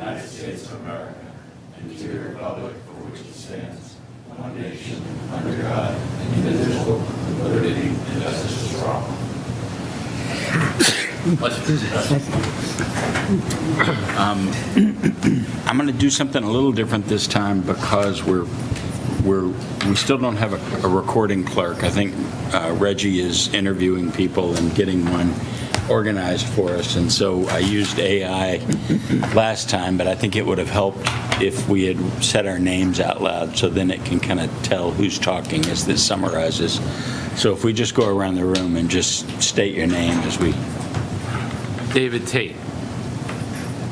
United States of America and to the republic for which it stands, one nation, under God, indivisible, with liberty and justice for all. I'm going to do something a little different this time because we still don't have a recording clerk. I think Reggie is interviewing people and getting one organized for us, and so I used AI last time, but I think it would have helped if we had said our names out loud, so then it can kind of tell who's talking as this summarizes. So if we just go around the room and just state your name as we... David Tate.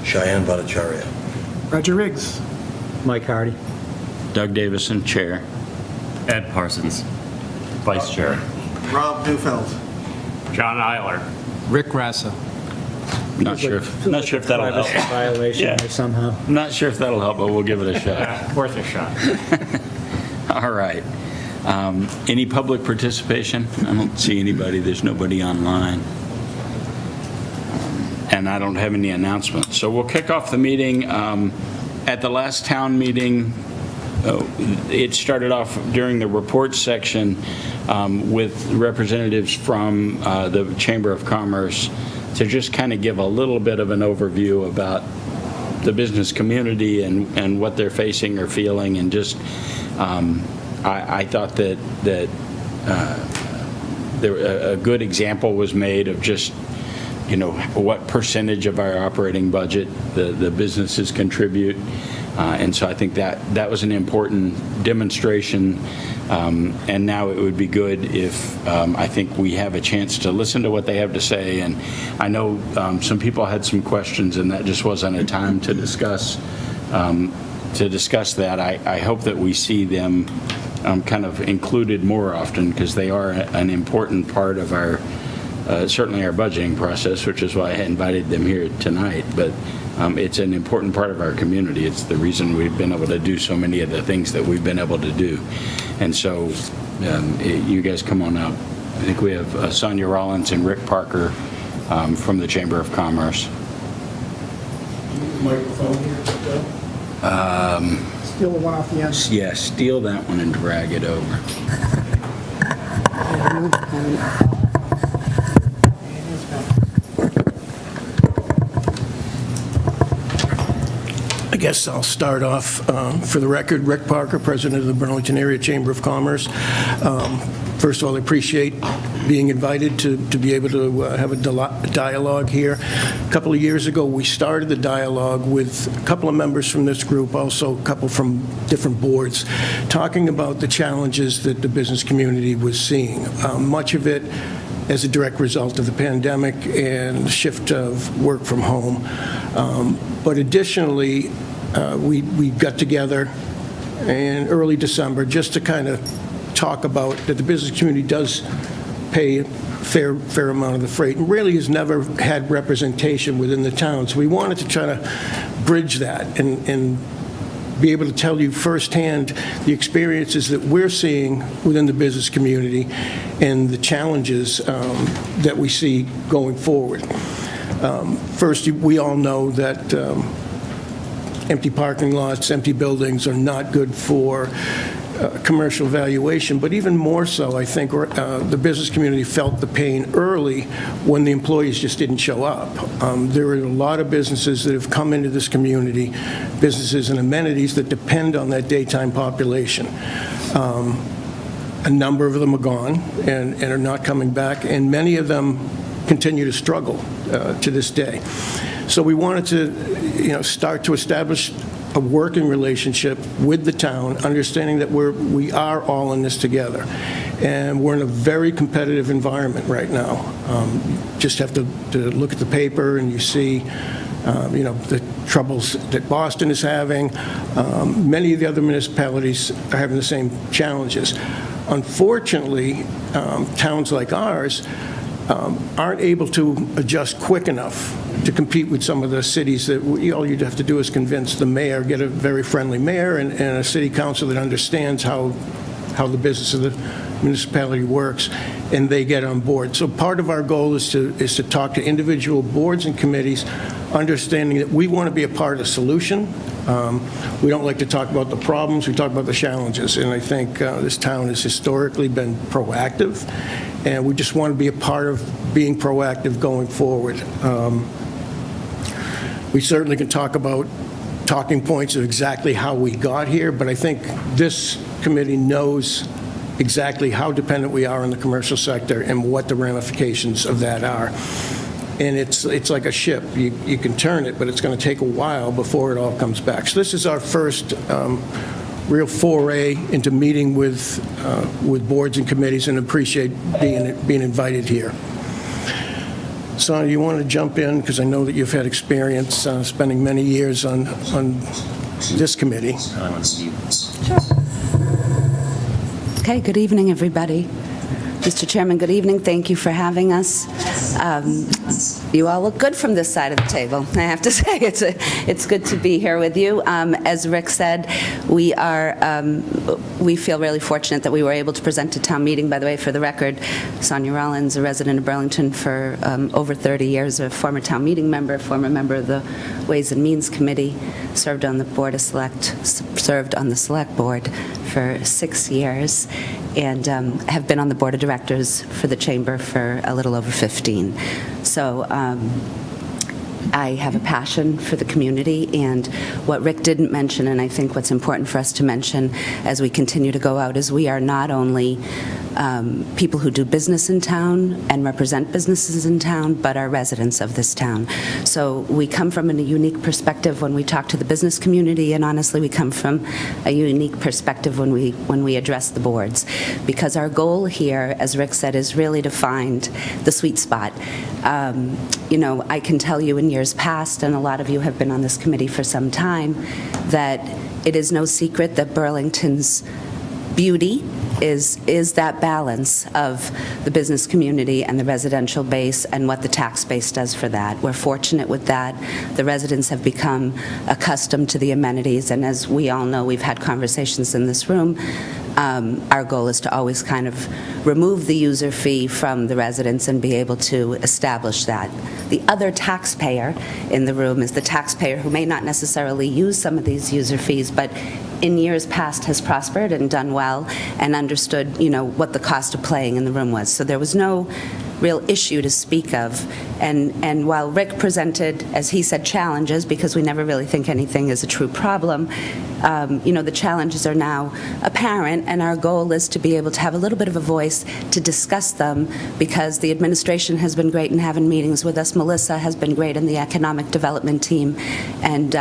Cheyenne Bhattacharya. Roger Riggs. Mike Hardy. Doug Davison, Chair. Ed Parsons, Vice Chair. Rob Neufeld. John Eiler. Rick Rassa. Not sure if that'll help. Privacy violation Yeah. there somehow. Not sure if that'll help, but we'll give it a shot. Worth a shot. All right. Any public participation? I don't see anybody. There's nobody online. And I don't have any announcements. So we'll kick off the meeting. At the last town meeting, it started off during the report section with representatives from the Chamber of Commerce to just kind of give a little bit of an overview about the business community and what they're facing or feeling, and just I thought that a good example was made of just, you know, what percentage of our operating budget the businesses contribute. And so I think that was an important demonstration. And now it would be good if I think we have a chance to listen to what they have to say. And I know some people had some questions, and that just wasn't a time to discuss that. I hope that we see them kind of included more often, because they are an important part of our certainly our budgeting process, which is why I invited them here tonight. But it's an important part of our community. It's the reason we've been able to do so many of the things that we've been able to do. And so you guys come on up. I think we have Sonia Rollins and Rick Parker from the Chamber of Commerce. Microphone here, Bill. Steal the one off the end. Yeah, steal that one and drag it over. I guess I'll start off, for the record, Rick Parker, President of the Burlington Area Chamber of Commerce. First of all, I appreciate being invited to be able to have a dialogue here. A couple of years ago, we started the dialogue with a couple of members from this group, also a couple from different boards, talking about the challenges that the business community was seeing. Much of it as a direct result of the pandemic and the shift of work from home. But additionally, we got together in early December just to kind of talk about that the business community does pay a fair amount of the freight and really has never had representation within the town. So we wanted to try to bridge that and be able to tell you firsthand the experiences that we're seeing within the business community and the challenges that we see going forward. First, we all know that empty parking lots, empty buildings are not good for commercial valuation, but even more so, I think the business community felt the pain early when the employees just didn't show up. There are a lot of businesses that have come into this community, businesses and amenities that depend on that daytime population. A number of them are gone and are not coming back, and many of them continue to struggle to this day. So we wanted to, start to establish a working relationship with the town, understanding that we are all in this together. And we're in a very competitive environment right now. Just have to look at the paper and you see, the troubles that Boston is having. Many of the other municipalities are having the same challenges. Unfortunately, towns like ours aren't able to adjust quick enough to compete with some of the cities that all you'd have to do is convince the mayor, get a very friendly mayor and a city council that understands how the business of the municipality works, and they get on board. So part of our goal is to talk to individual boards and committees, understanding that we want to be a part of the solution. We don't like to talk about the problems, we talk about the challenges, and I think this town has historically been proactive, and we just want to be a part of being proactive going forward. We certainly can talk about talking points of exactly how we got here, but I think this committee knows exactly how dependent we are on the commercial sector and what the ramifications of that are. And it's like a ship. You can turn it, but it's going to take a while before it all comes back. So this is our first real foray into meeting with boards and committees, and appreciate being invited here. Sonia, you want to jump in, because I know that you've had experience spending many years on this committee. Okay, good evening, everybody. Mr. Chairman, good evening. Thank you for having us. You all look good from this side of the table, I have to say. It's good to be here with you. As Rick said, we feel really fortunate that we were able to present to town meeting. By the way, for the record, Sonia Rollins, a resident of Burlington for over 30 years, a former town meeting member, former member of the Ways and Means Committee, served on the Select Board for 6 years, and have been on the Board of Directors for the Chamber for a little over 15. So I have a passion for the community, and what Rick didn't mention, and I think what's important for us to mention as we continue to go out, is we are not only people who do business in town and represent businesses in town, but are residents of this town. So we come from a unique perspective when we talk to the business community, and honestly, we come from a unique perspective when we address the boards, because our goal here, as Rick said, is really to find the sweet spot. You know, I can tell you in years past, and a lot of you have been on this committee for some time, that it is no secret that Burlington's beauty is that balance of the business community and the residential base, and what the tax base does for that. We're fortunate with that. The residents have become accustomed to the amenities, and as we all know, we've had conversations in this room, our goal is to always kind of remove the user fee from the residents and be able to establish that. The other taxpayer in the room is the taxpayer who may not necessarily use some of these user fees, but in years past has prospered and done well and understood, you know, what the cost of playing in the room was. So there was no real issue to speak of. And while Rick presented, as he said, challenges, because we never really think anything is a true problem, you know, the challenges are now apparent, and our goal is to be able to have a little bit of a voice to discuss them, because the administration has been great in having meetings with us. Melissa has been great in the economic development team, and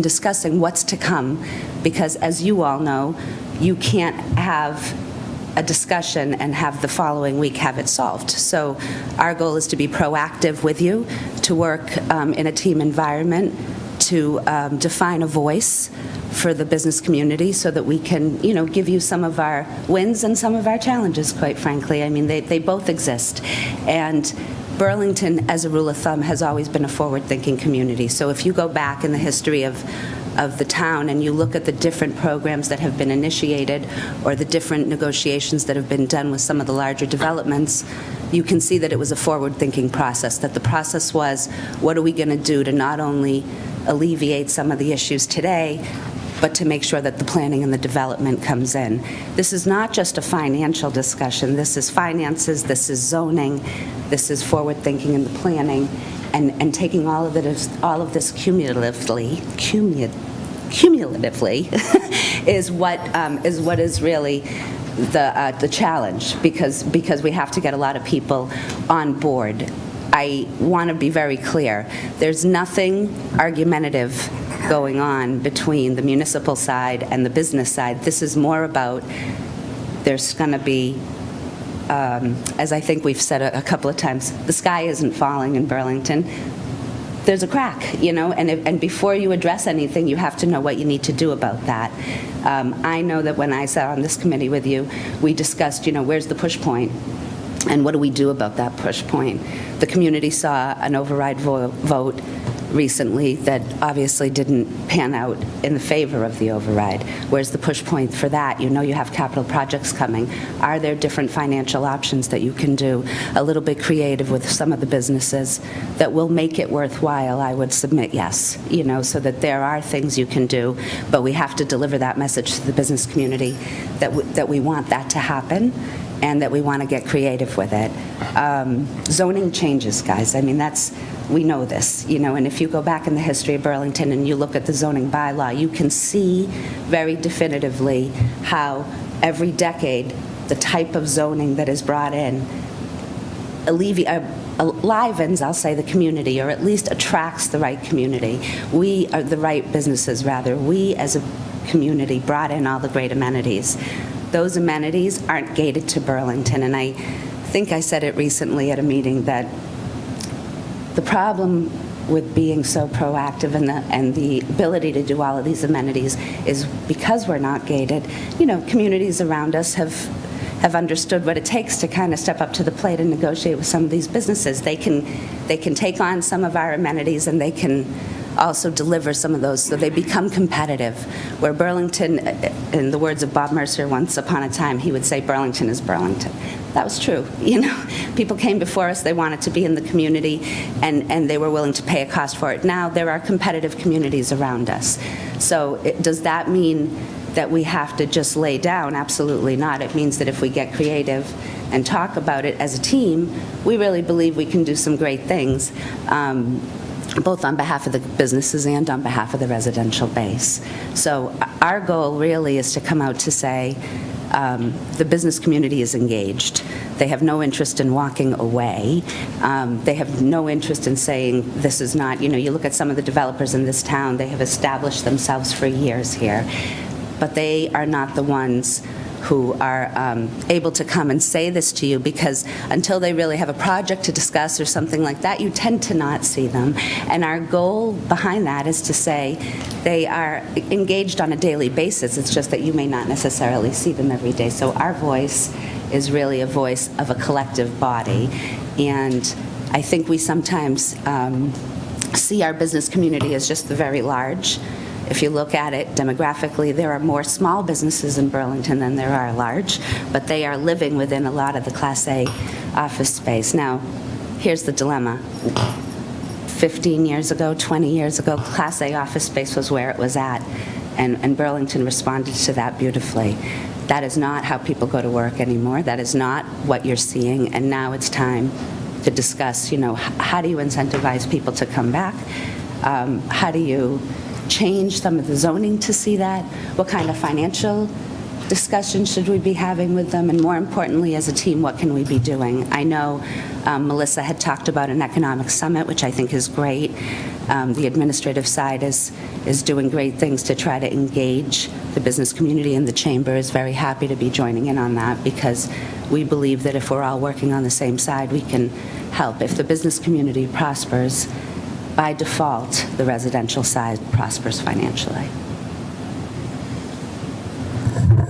discussing what's to come, because as you all know, you can't have a discussion and have the following week have it solved. So our goal is to be proactive with you, to work in a team environment, to define a voice for the business community so that we can, you know, give you some of our wins and some of our challenges, quite frankly. I mean, they both exist. And Burlington, as a rule of thumb, has always been a forward-thinking community. So if you go back in the history of the town and you look at the different programs that have been initiated or the different negotiations that have been done with some of the larger developments, you can see that it was a forward-thinking process, that the process was, what are we going to do to not only alleviate some of the issues today, but to make sure that the planning and the development comes in. This is not just a financial discussion. This is finances, this is zoning, this is forward-thinking in the planning, and taking all of this cumulatively is what is really the challenge, because we have to get a lot of people on board. I want to be very clear. There's nothing argumentative going on between the municipal side and the business side. This is more about, there's going to be, as I think we've said a couple of times, the sky isn't falling in Burlington. There's a crack, you know, and before you address anything, you have to know what you need to do about that. I know that when I sat on this committee with you, we discussed, you know, where's the push point? And what do we do about that push point? The community saw an override vote recently that obviously didn't pan out in the favor of the override. Where's the push point for that? You know you have capital projects coming. Are there different financial options that you can do a little bit creative with some of the businesses that will make it worthwhile? I would submit yes, so that there are things you can do, but we have to deliver that message to the business community that we want that to happen and that we want to get creative with it. Zoning changes, guys. I mean, we know this, and if you go back in the history of Burlington and you look at the zoning bylaw, you can see very definitively how every decade the type of zoning that is brought in enlivens, I'll say, the community, or at least attracts the right community. We are the right businesses, rather. We as a community brought in all the great amenities. Those amenities aren't gated to Burlington, and I think I said it recently at a meeting that the problem with being so proactive and the ability to do all of these amenities is because we're not gated. Communities around us have understood what it takes to kind of step up to the plate and negotiate with some of these businesses. They can take on some of our amenities, and they can also deliver some of those, so they become competitive. Where Burlington, in the words of Bob Mercer, once upon a time, he would say, Burlington is Burlington. That was true. People came before us, they wanted to be in the community, and they were willing to pay a cost for it. Now there are competitive communities around us. So does that mean that we have to just lay down? Absolutely not. It means that if we get creative and talk about it as a team, we really believe we can do some great things, both on behalf of the businesses and on behalf of the residential base. So our goal really is to come out to say, the business community is engaged. They have no interest in walking away. They have no interest in saying this is not, you look at some of the developers in this town, they have established themselves for years here, but they are not the ones who are able to come and say this to you, because until they really have a project to discuss or something like that, you tend to not see them. And our goal behind that is to say they are engaged on a daily basis. It's just that you may not necessarily see them every day. So our voice is really a voice of a collective body. And I think we sometimes see our business community as just the very large. If you look at it demographically, there are more small businesses in Burlington than there are large, but they are living within a lot of the Class A office space. Now, here's the dilemma. 15 years ago, 20 years ago, Class A office space was where it was at, and Burlington responded to that beautifully. That is not how people go to work anymore. That is not what you're seeing, and now it's time to discuss, how do you incentivize people to come back? How do you change some of the zoning to see that? What kind of financial discussion should we be having with them? And more importantly, as a team, what can we be doing? I know Melissa had talked about an economic summit, which I think is great. The administrative side is doing great things to try to engage the business community, and the chamber is very happy to be joining in on that, because we believe that if we're all working on the same side, we can help. If the business community prospers, by default, the residential side prospers financially.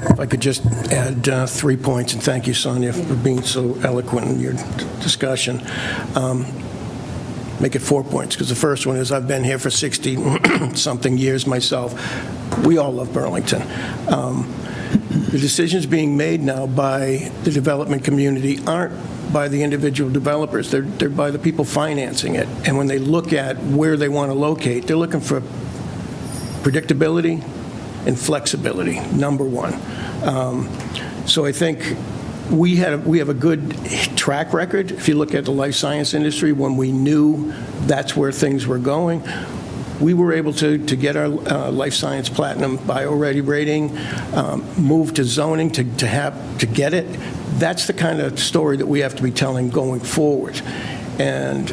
If I could just add 3 points, and thank you, Sonia, for being so eloquent in your discussion. Make it 4 points, because the first one is I've been here for 60-something years myself. We all love Burlington. The decisions being made now by the development community aren't by the individual developers. They're by the people financing it. And when they look at where they want to locate, they're looking for predictability and flexibility, number one. So I think we have a good track record. If you look at the life science industry, when we knew that's where things were going, we were able to get our life science platinum bio-ready rating, move to zoning to get it. That's the kind of story that we have to be telling going forward. And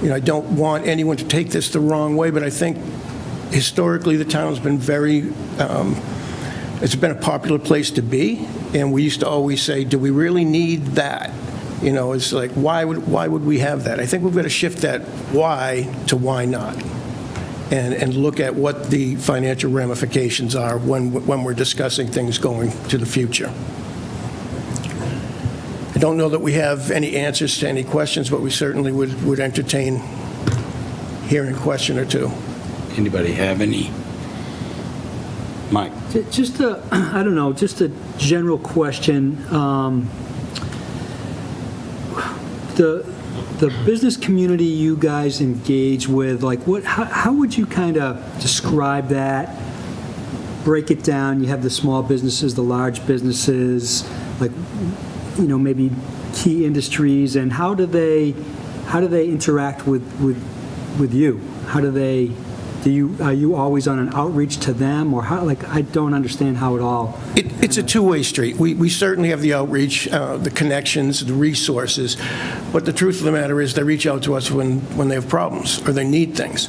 I don't want anyone to take this the wrong way, but I think historically the town's been it's been a popular place to be, and we used to always say, do we really need that? It's like, why would we have that? I think we've got to shift that why to why not, and look at what the financial ramifications are when we're discussing things going to the future. I don't know that we have any answers to any questions, but we certainly would entertain hearing a question or two. Anybody have any? Mike? Just a, I don't know, just a general question. The business community you guys engage with, like how would you kind of describe that? Break it down. You have the small businesses, the large businesses, like, maybe key industries, and how do they interact with you? How do they? Are you always on an outreach to them, or how? Like, I don't understand how it all. It's a two-way street. We certainly have the outreach, the connections, the resources, but the truth of the matter is they reach out to us when they have problems or they need things.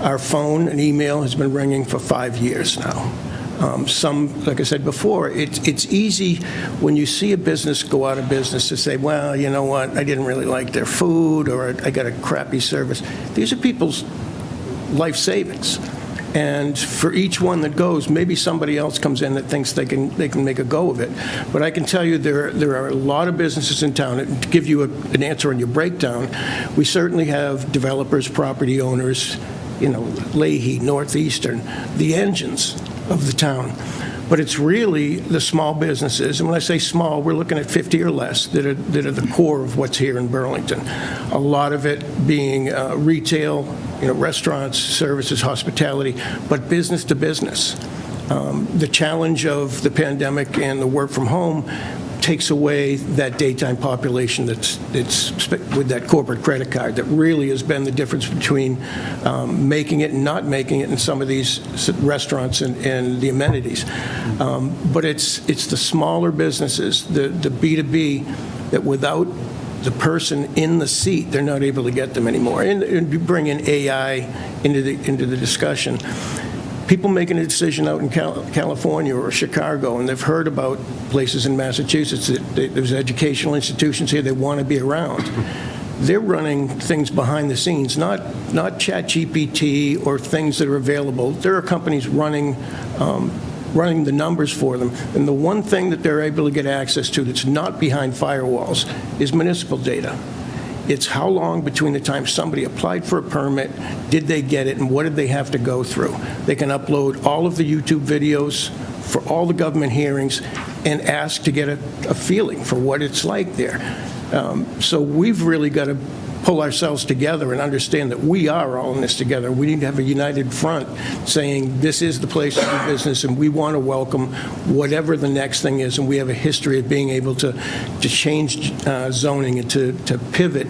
Our phone and email has been ringing for 5 years now. Like I said before, it's easy when you see a business go out of business to say, well, you know what, I didn't really like their food, or I got a crappy service. These are people's life savings. And for each one that goes, maybe somebody else comes in that thinks they can make a go of it. But I can tell you there are a lot of businesses in town. To give you an answer on your breakdown, we certainly have developers, property owners, Leahy, Northeastern, the engines of the town. But it's really the small businesses, and when I say small, we're looking at 50 or less that are the core of what's here in Burlington. A lot of it being retail, restaurants, services, hospitality, but business to business. The challenge of the pandemic and the work from home takes away that daytime population that's with that corporate credit card that really has been the difference between making it and not making it in some of these restaurants and the amenities. But it's the smaller businesses, the B2B, that without the person in the seat, they're not able to get them anymore. And you bring in AI into the discussion. People making a decision out in California or Chicago, and they've heard about places in Massachusetts that there's educational institutions here they want to be around. They're running things behind the scenes, not ChatGPT or things that are available. There are companies running the numbers for them. And the one thing that they're able to get access to that's not behind firewalls is municipal data. It's how long between the time somebody applied for a permit, did they get it, and what did they have to go through. They can upload all of the YouTube videos for all the government hearings and ask to get a feeling for what it's like there. So we've really got to pull ourselves together and understand that we are all in this together. We need to have a united front saying this is the place to do business, and we want to welcome whatever the next thing is, and we have a history of being able to change zoning and to pivot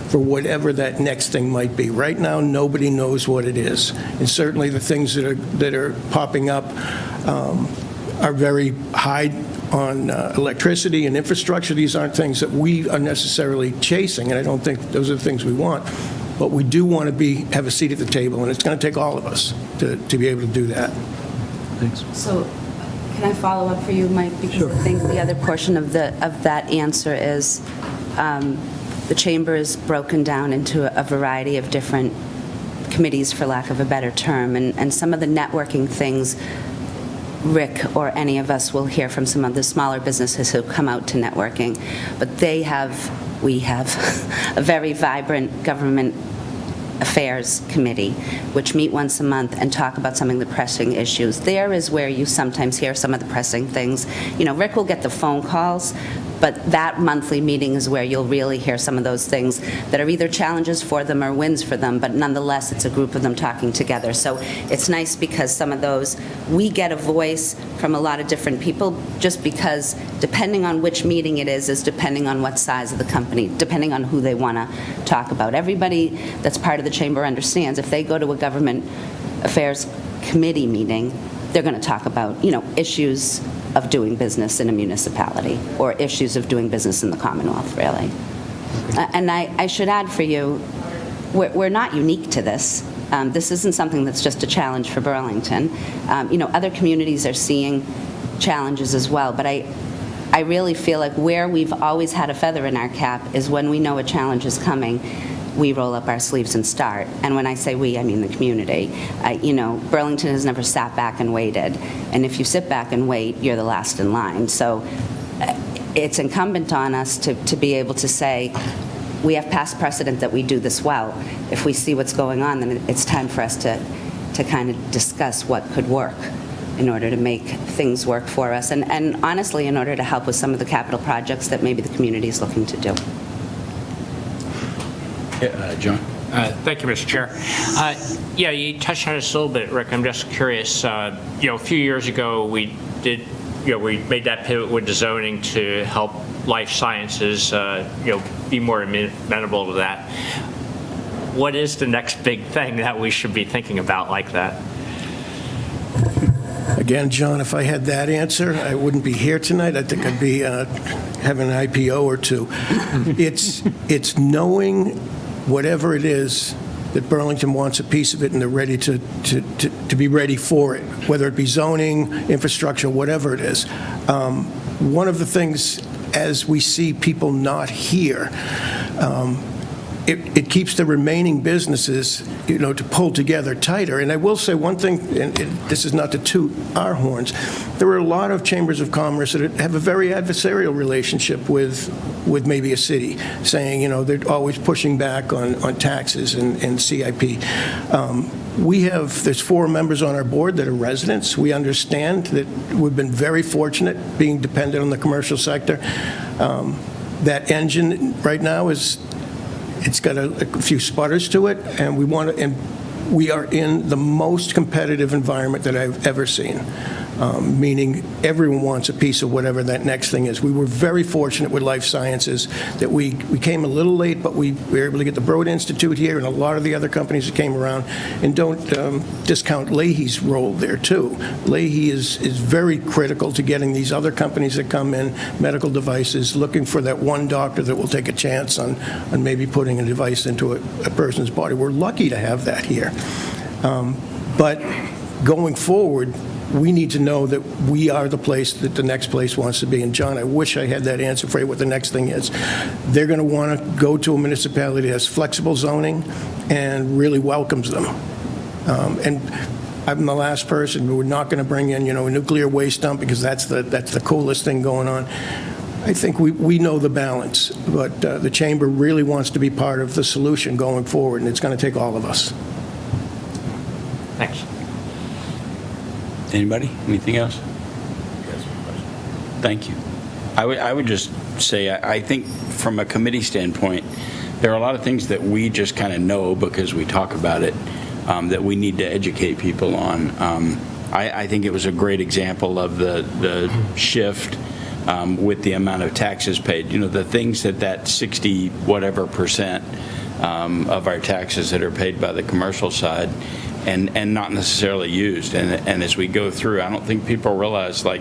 for whatever that next thing might be. Right now, nobody knows what it is, and certainly the things that are popping up are very high on electricity and infrastructure. These aren't things that we are necessarily chasing, and I don't think those are the things we want. But we do want to have a seat at the table, and it's going to take all of us to be able to do that. Thanks. So can I follow up for you, Mike? Because I think the other portion of that answer is the chamber is broken down into a variety of different committees, for lack of a better term, and some of the networking things Rick or any of us will hear from some of the smaller businesses who come out to networking, but we have a very vibrant government affairs committee, which meet once a month and talk about some of the pressing issues. There is where you sometimes hear some of the pressing things. Rick will get the phone calls, but that monthly meeting is where you'll really hear some of those things that are either challenges for them or wins for them, but nonetheless, it's a group of them talking together. So it's nice because some of those, we get a voice from a lot of different people, just because depending on which meeting it is depending on what size of the company, depending on who they want to talk about. Everybody that's part of the chamber understands if they go to a government affairs committee meeting, they're going to talk about, issues of doing business in a municipality or issues of doing business in the Commonwealth, really. And I should add for you, we're not unique to this. This isn't something that's just a challenge for Burlington. Other communities are seeing challenges as well, but I really feel like where we've always had a feather in our cap is when we know a challenge is coming, we roll up our sleeves and start. And when I say we, I mean the community. Burlington has never sat back and waited. And if you sit back and wait, you're the last in line. So it's incumbent on us to be able to say, we have past precedent that we do this well. If we see what's going on, then it's time for us to kind of discuss what could work in order to make things work for us, and honestly, in order to help with some of the capital projects that maybe the community is looking to do. John? Thank you, Mr. Chair. Yeah, you touched on this a little bit, Rick. I'm just curious. A few years ago, we made that pivot with the zoning to help life sciences, be more amenable to that. What is the next big thing that we should be thinking about like that? Again, John, if I had that answer, I wouldn't be here tonight. I think I'd be having an IPO or two. It's knowing whatever it is that Burlington wants a piece of it, and they're ready to be ready for it, whether it be zoning, infrastructure, whatever it is. One of the things, as we see people not here, it keeps the remaining businesses, to pull together tighter. And I will say one thing, and this is not to toot our horns, there are a lot of chambers of commerce that have a very adversarial relationship with maybe a city, saying, they're always pushing back on taxes and CIP. There's 4 members on our board that are residents. We understand that we've been very fortunate being dependent on the commercial sector. That engine right now it's got a few sputters to it, and we are in the most competitive environment that I've ever seen, meaning everyone wants a piece of whatever that next thing is. We were very fortunate with life sciences that we came a little late, but we were able to get the Broad Institute here and a lot of the other companies that came around. And don't discount Leahy's role there, too. Leahy is very critical to getting these other companies that come in, medical devices, looking for that one doctor that will take a chance on maybe putting a device into a person's body. We're lucky to have that here. But going forward, we need to know that we are the place that the next place wants to be. And John, I wish I had that answer for you, what the next thing is. They're going to want to go to a municipality that has flexible zoning and really welcomes them. And I'm the last person. We're not going to bring in, a nuclear waste dump because that's the coolest thing going on. I think we know the balance, but the chamber really wants to be part of the solution going forward, and it's going to take all of us. Thanks. Anybody? Anything else? Thank you. I would just say, I think from a committee standpoint, there are a lot of things that we just kind of know because we talk about it, that we need to educate people on. I think it was a great example of the shift with the amount of taxes paid. The things that 60 whatever percent of our taxes that are paid by the commercial side and not necessarily used. And as we go through, I don't think people realize, like,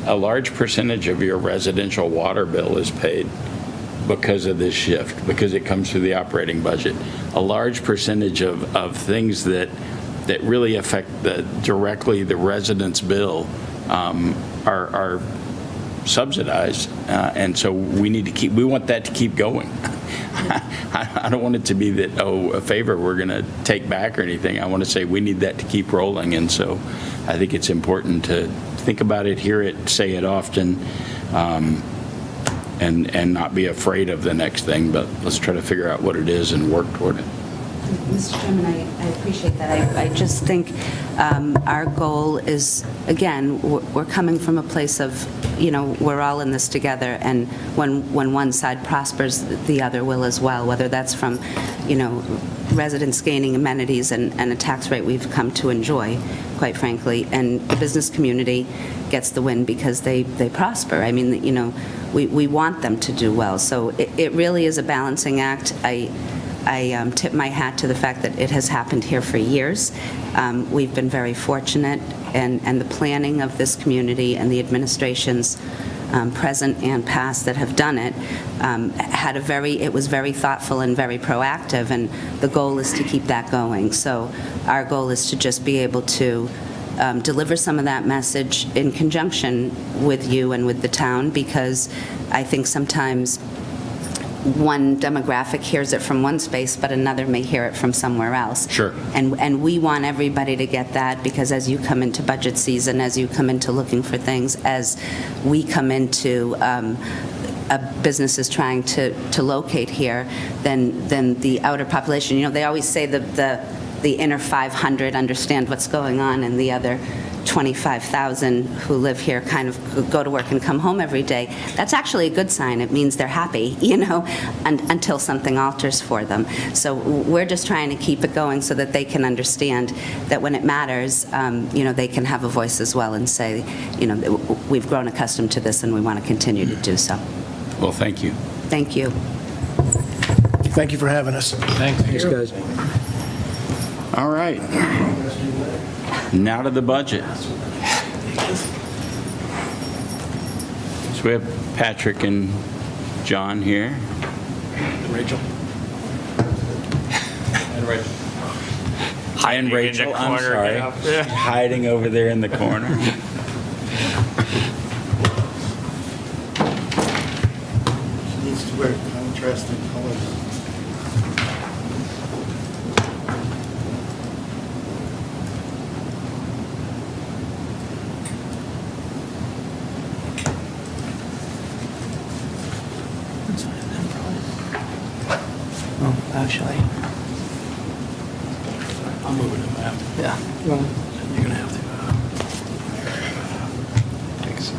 a large percentage of your residential water bill is paid because of this shift, because it comes through the operating budget. A large percentage of things that really affect directly the resident's bill are subsidized, and so we want that to keep going. I don't want it to be that, a favor we're going to take back or anything. I want to say we need that to keep rolling, and so I think it's important to think about it, hear it, say it often, and not be afraid of the next thing, but let's try to figure out what it is and work toward it. Mr. Chairman, I appreciate that. I just think our goal is, again, we're coming from a place of, we're all in this together, and when one side prospers, the other will as well, whether that's from, residents gaining amenities and a tax rate we've come to enjoy, quite frankly, and the business community gets the win because they prosper. I mean, we want them to do well. So it really is a balancing act. I tip my hat to the fact that it has happened here for years. We've been very fortunate, and the planning of this community and the administrations present and past that have done it it was very thoughtful and very proactive, and the goal is to keep that going. So our goal is to just be able to deliver some of that message in conjunction with you and with the town, because I think sometimes one demographic hears it from one space, but another may hear it from somewhere else. Sure. And we want everybody to get that, because as you come into budget season, as you come into looking for things, as we come into a business is trying to locate here than the outer population. You know, they always say the inner 500 understand what's going on, and the other 25,000 who live here kind of go to work and come home every day. That's actually a good sign. It means they're happy, you know, until something alters for them. So we're just trying to keep it going so that they can understand that when it matters, you know, they can have a voice as well and say, you know, we've grown accustomed to this and we want to continue to do so. Well, thank you. Thank you. Thank you for having us. Thanks, guys. All right. Now to the budget. So we have Patrick and John here. Rachel. Hi, and Hiding in the Rachel, I'm corner, sorry. yeah. Hiding over there in the corner. She needs to wear contrasting colors. Oh, actually, I'm moving them out. yeah. You're going to have to. Thanks.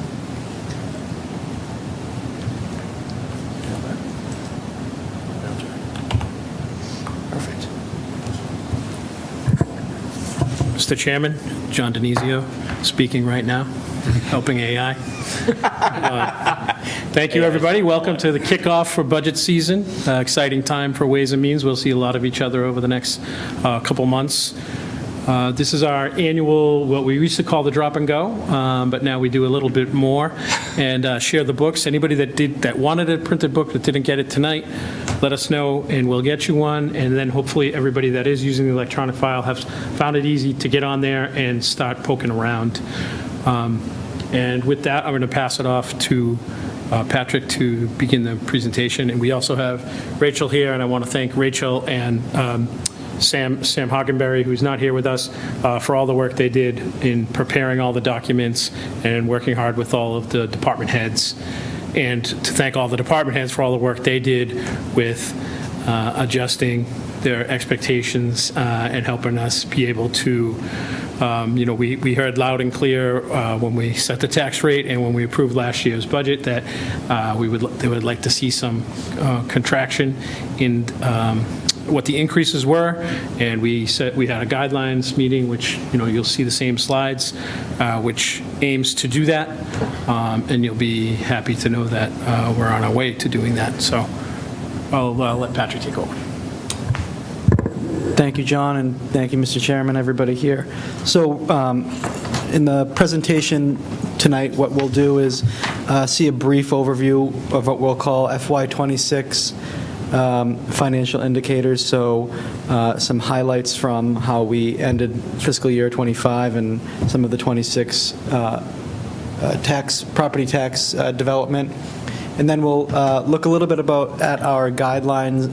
Perfect. Mr. Chairman, John Denizio, speaking right now, helping AI. Thank you, everybody. Welcome to the kickoff for budget season. Exciting time for Ways and Means. We'll see a lot of each other over the next couple months. This is our annual, what we used to call the drop and go, but now we do a little bit more and share the books. Anybody that wanted a printed book that didn't get it tonight, let us know and we'll get you one. And then hopefully everybody that is using the electronic file has found it easy to get on there and start poking around. And with that, I'm going to pass it off to Patrick to begin the presentation. And we also have Rachel here, and I want to thank Rachel and Sam Hoggenberry, who's not here with us, for all the work they did in preparing all the documents and working hard with all of the department heads. And to thank all the department heads for all the work they did with adjusting their expectations and helping us be able to, you know, we heard loud and clear when we set the tax rate and when we approved last year's budget that they would like to see some contraction in what the increases were, and we had a guidelines meeting, which, you know, you'll see the same slides, which aims to do that, and you'll be happy to know that we're on our way to doing that. So I'll let Patrick take over. Thank you, John, and thank you, Mr. Chairman, everybody here. So in the presentation tonight, what we'll do is see a brief overview of what we'll call FY26 financial indicators, so some highlights from how we ended fiscal year 25 and some of the 26 property tax development. And then we'll look a little bit at our guidelines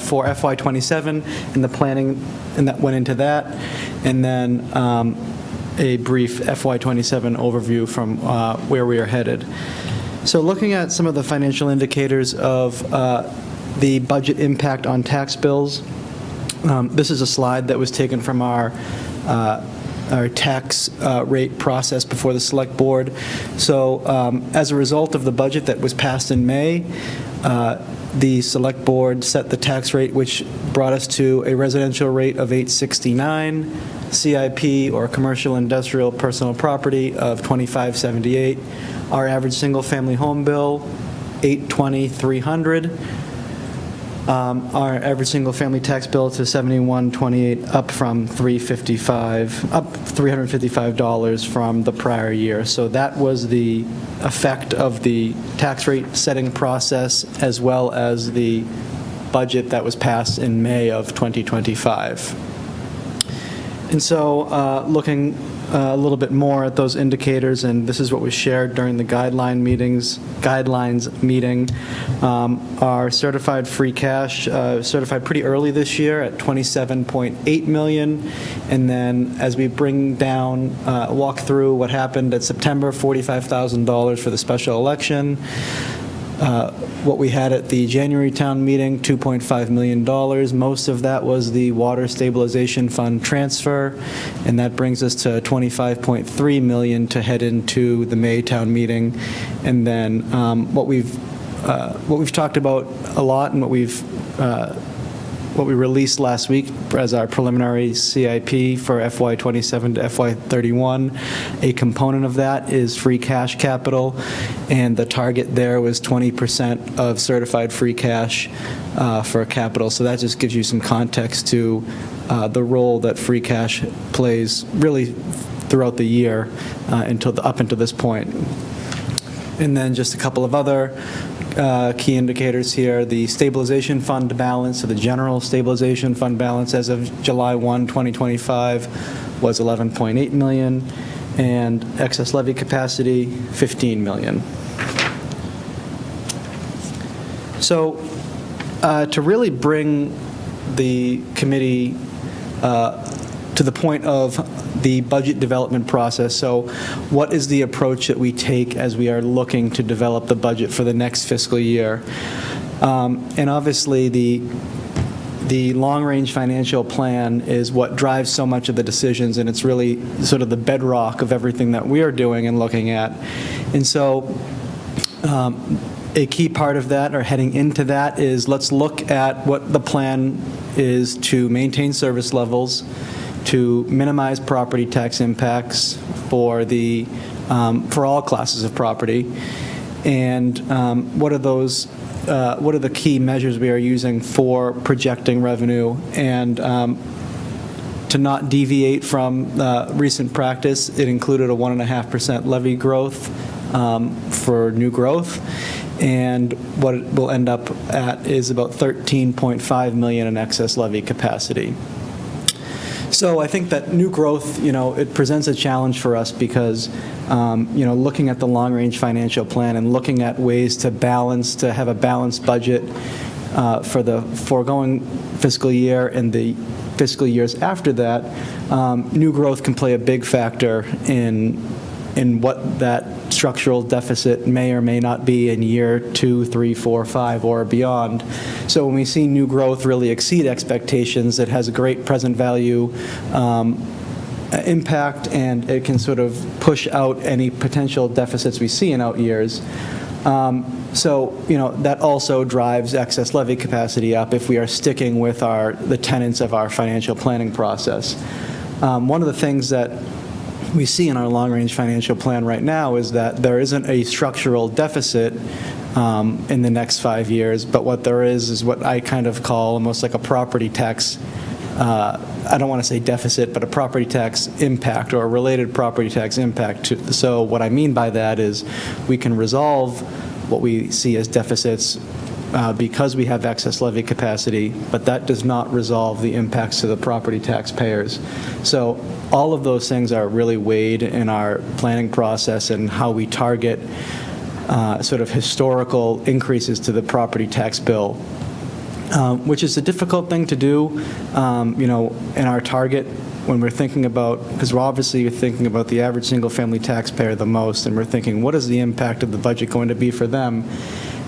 for FY27 and the planning and that went into that, and then a brief FY27 overview from where we are headed. So looking at some of the financial indicators of the budget impact on tax bills, this is a slide that was taken from our tax rate process before the Select Board. So as a result of the budget that was passed in May, the Select Board set the tax rate, which brought us to a residential rate of $869, CIP, or commercial industrial personal property, of $2578. Our average single-family home bill, $820,300. Our average single-family tax bill to $7128, up from $355 from the prior year. So that was the effect of the tax rate setting process, as well as the budget that was passed in May of 2025. And so looking a little bit more at those indicators, and this is what was shared during the guidelines meeting. Our certified free cash certified pretty early this year at $27.8 million, and then as we bring down, walk through what happened at September, $45,000 for the special election. what we had at the January town meeting, $2.5 million. Most of that was the Water Stabilization Fund transfer, and that brings us to $25.3 million to head into the May town meeting. And then what we've talked about a lot and what we released last week as our preliminary CIP for FY27 to FY31. A component of that is free cash capital, and the target there was 20% of certified free cash for capital. So that just gives you some context to the role that free cash plays really throughout the year up until this point. And then just a couple of other key indicators here. The stabilization fund balance, so the general stabilization fund balance as of July 1, 2025 was $11.8 million, and excess levy capacity, $15 million. So to really bring the committee to the point of the budget development process. So what is the approach that we take as we are looking to develop the budget for the next fiscal year? And obviously the long-range financial plan is what drives so much of the decisions, and it's really sort of the bedrock of everything that we are doing and looking at. And so a key part of that, or heading into that, is let's look at what the plan is to maintain service levels, to minimize property tax impacts for all classes of property, and what are the key measures we are using for projecting revenue, and to not deviate from recent practice. It included a 1.5% levy growth for new growth, and what it will end up at is about $13.5 million in excess levy capacity. So I think that new growth, it presents a challenge for us because, looking at the long-range financial plan and looking at ways to have a balanced budget for the foregoing fiscal year and the fiscal years after that, new growth can play a big factor in what that structural deficit may or may not be in year 2, 3, 4, 5, or beyond. So when we see new growth really exceed expectations, it has a great present value impact, and it can sort of push out any potential deficits we see in out years. That also drives excess levy capacity up if we are sticking with the tenets of our financial planning process. One of the things that we see in our long-range financial plan right now is that there isn't a structural deficit in the next 5 years, but what there is what I kind of call almost like a property tax, I don't want to say deficit, but a property tax impact or a related property tax impact. So what I mean by that is we can resolve what we see as deficits because we have excess levy capacity, but that does not resolve the impacts to the property taxpayers. So all of those things are really weighed in our planning process and how we target sort of historical increases to the property tax bill, which is a difficult thing to do, in our target when we're thinking about, because we're obviously thinking about the average single-family taxpayer the most, and we're thinking, what is the impact of the budget going to be for them?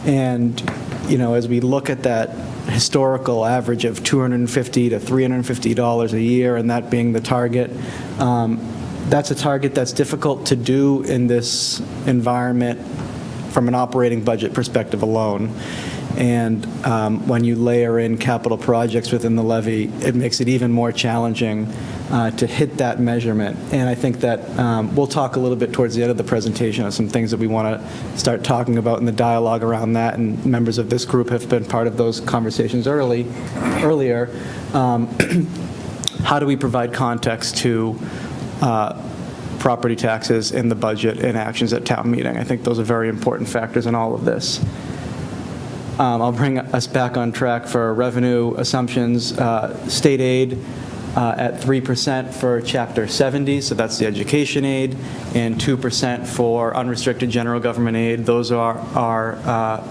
And as we look at that historical average of $250 to $350 a year, and that being the target, that's a target that's difficult to do in this environment from an operating budget perspective alone. And when you layer in capital projects within the levy, it makes it even more challenging to hit that measurement. And I think that we'll talk a little bit towards the end of the presentation of some things that we want to start talking about in the dialogue around that, and members of this group have been part of those conversations earlier. How do we provide context to property taxes in the budget and actions at town meeting? I think those are very important factors in all of this. I'll bring us back on track for revenue assumptions. State aid at 3% for Chapter 70, so that's the education aid, and 2% for unrestricted general government aid. Those are our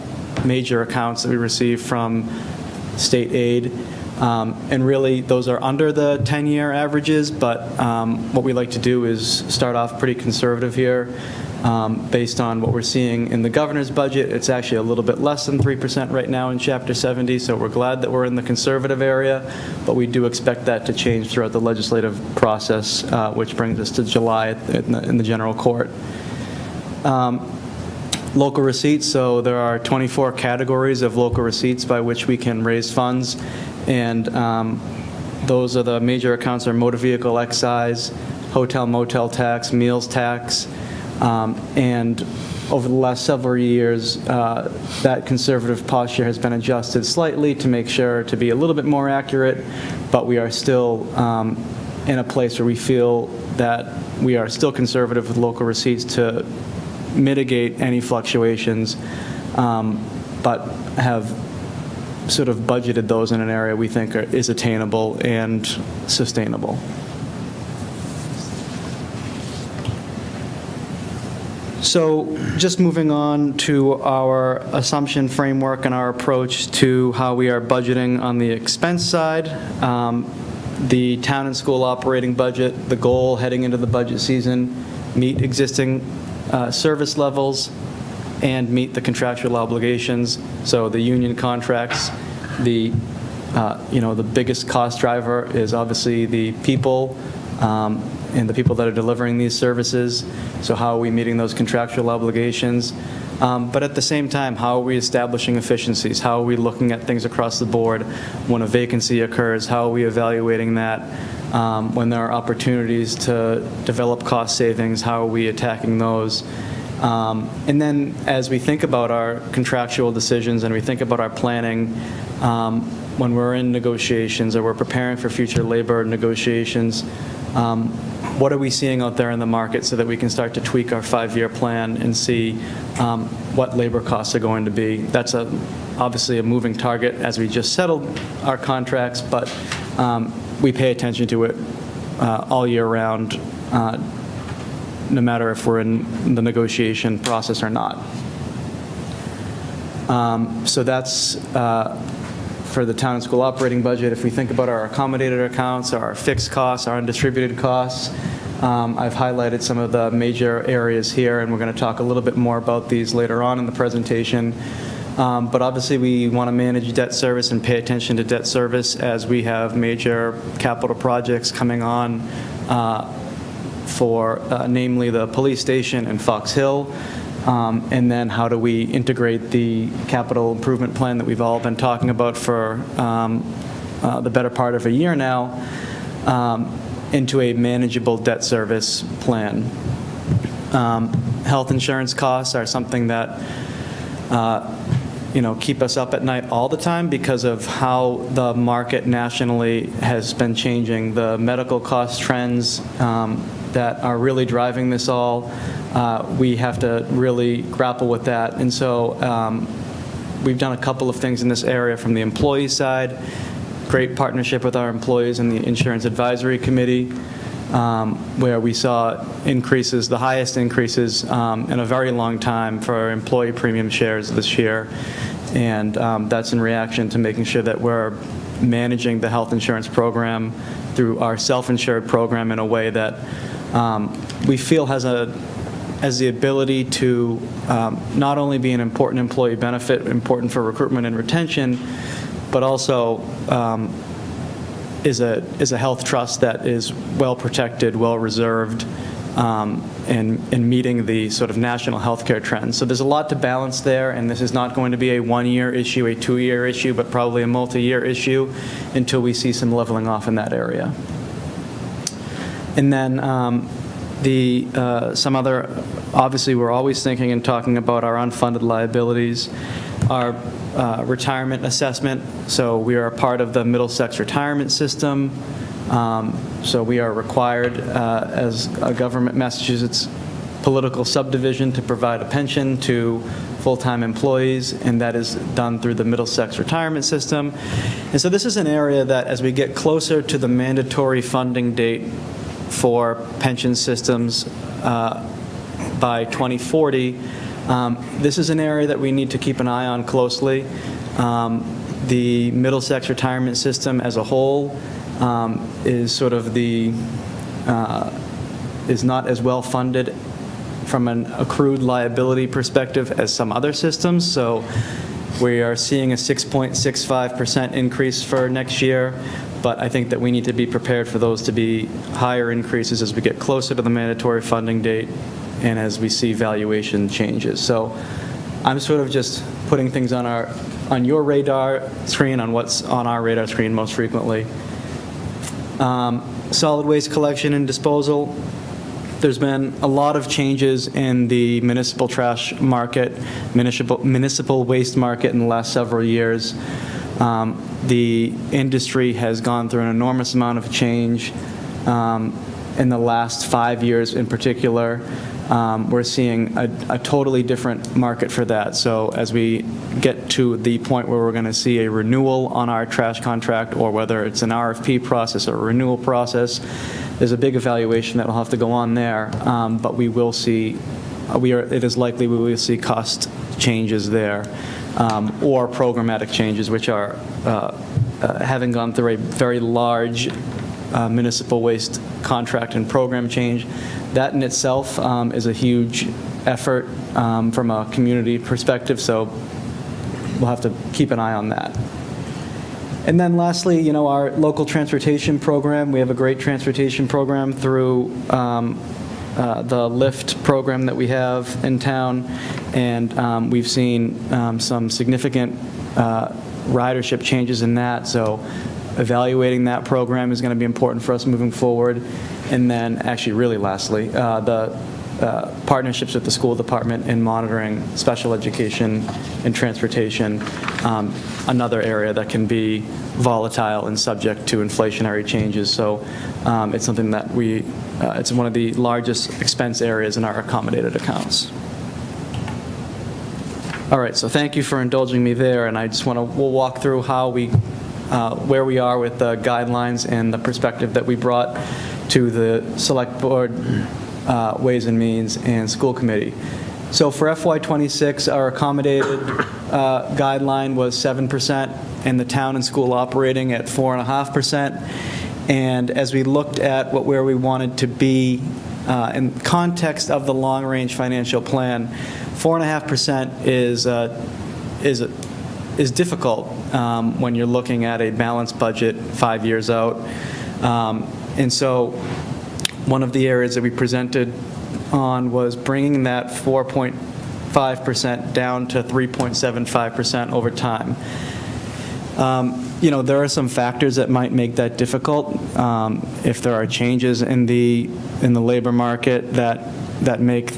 major accounts that we receive from state aid. And really, those are under the 10-year averages, but what we like to do is start off pretty conservative here. Based on what we're seeing in the governor's budget, it's actually a little bit less than 3% right now in Chapter 70, so we're glad that we're in the conservative area, but we do expect that to change throughout the legislative process, which brings us to July in the general court. Local receipts, so there are 24 categories of local receipts by which we can raise funds, and those are the major accounts are motor vehicle excise, hotel motel tax, meals tax, and over the last several years, that conservative posture has been adjusted slightly to make sure to be a little bit more accurate, but we are still in a place where we feel that we are still conservative with local receipts to mitigate any fluctuations, but have sort of budgeted those in an area we think is attainable and sustainable. So just moving on to our assumption framework and our approach to how we are budgeting on the expense side. The town and school operating budget, the goal heading into the budget season, meet existing service levels and meet the contractual obligations. So the union contracts, the biggest cost driver is obviously the people and the people that are delivering these services. So how are we meeting those contractual obligations? But at the same time, how are we establishing efficiencies? How are we looking at things across the board? When a vacancy occurs, how are we evaluating that? When there are opportunities to develop cost savings, how are we attacking those? And then as we think about our contractual decisions and we think about our planning, when we're in negotiations or we're preparing for future labor negotiations, what are we seeing out there in the market so that we can start to tweak our 5-year plan and see what labor costs are going to be. That's obviously a moving target as we just settled our contracts, but we pay attention to it all year round, no matter if we're in the negotiation process or not. So that's for the town and school operating budget. If we think about our accommodated accounts, our fixed costs, our undistributed costs, I've highlighted some of the major areas here, and we're going to talk a little bit more about these later on in the presentation. But obviously, we want to manage debt service and pay attention to debt service as we have major capital projects coming on for namely the police station and Fox Hill. And then how do we integrate the capital improvement plan that we've all been talking about for the better part of a year now into a manageable debt service plan. Health insurance costs are something that keep us up at night all the time because of how the market nationally has been changing. The medical cost trends that are really driving this all, we have to really grapple with that. And so we've done a couple of things in this area from the employee side, great partnership with our employees in the Insurance Advisory Committee, where we saw increases, the highest increases in a very long time for employee premium shares this year. And that's in reaction to making sure that we're managing the health insurance program through our self-insured program in a way that we feel has the ability to not only be an important employee benefit, important for recruitment and retention, but also is a health trust that is well protected, well reserved, and meeting the sort of national healthcare trends. So there's a lot to balance there, and this is not going to be a 1-year issue, a 2-year issue, but probably a multi-year issue until we see some leveling off in that area. And then some other, obviously we're always thinking and talking about our unfunded liabilities, our retirement assessment. So we are a part of the Middlesex retirement system. So we are required as a government Massachusetts political subdivision to provide a pension to full-time employees, and that is done through the Middlesex retirement system. And so this is an area that as we get closer to the mandatory funding date for pension systems by 2040, this is an area that we need to keep an eye on closely. the Middlesex retirement system as a whole is sort of is not as well funded from an accrued liability perspective as some other systems. So we are seeing a 6.65% increase for next year, but I think that we need to be prepared for those to be higher increases as we get closer to the mandatory funding date and as we see valuation changes. So I'm sort of just putting things on your radar screen, on what's on our radar screen most frequently. Solid waste collection and disposal. There's been a lot of changes in the municipal trash market, municipal waste market in the last several years. The industry has gone through an enormous amount of change in the last 5 years in particular. We're seeing a totally different market for that. So as we get to the point where we're going to see a renewal on our trash contract, or whether it's an RFP process or a renewal process, there's a big evaluation that will have to go on there. But we will see, it is likely we will see cost changes there, or programmatic changes, which are having gone through a very large municipal waste contract and program change. That in itself is a huge effort from a community perspective, so we'll have to keep an eye on that. And then lastly, our local transportation program. We have a great transportation program through the LIFT program that we have in town, and we've seen some significant ridership changes in that, so evaluating that program is going to be important for us moving forward. And then actually really lastly, the partnerships with the school department in monitoring special education and transportation, another area that can be volatile and subject to inflationary changes. So it's something that it's one of the largest expense areas in our accommodated accounts. All right, so thank you for indulging me there, and I just we'll walk through how where we are with the guidelines and the perspective that we brought to the Select Board, Ways and Means, and School Committee. So for FY26, our accommodated guideline was 7%, and the town and school operating at 4.5%. And as we looked at where we wanted to be in context of the long-range financial plan, 4.5% is difficult when you're looking at a balanced budget 5 years out. And so one of the areas that we presented on was bringing that 4.5% down to 3.75% over time. There are some factors that might make that difficult. If there are changes in the labor market that make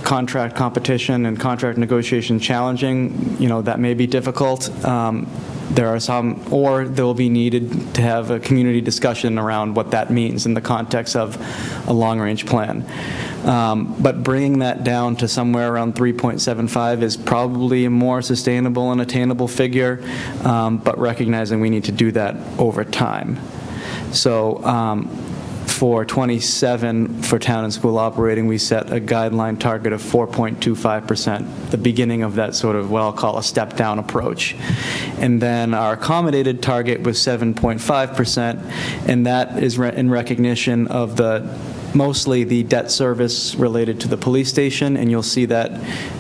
contract competition and contract negotiation challenging, that may be difficult. There are some, or there will be needed to have a community discussion around what that means in the context of a long-range plan. But bringing that down to somewhere around 3.75 is probably a more sustainable and attainable figure, but recognizing we need to do that over time. So for 27, for town and school operating, we set a guideline target of 4.25%, the beginning of that sort of what I'll call a step-down approach. And then our accommodated target was 7.5%, and that is in recognition of mostly the debt service related to the police station, and you'll see that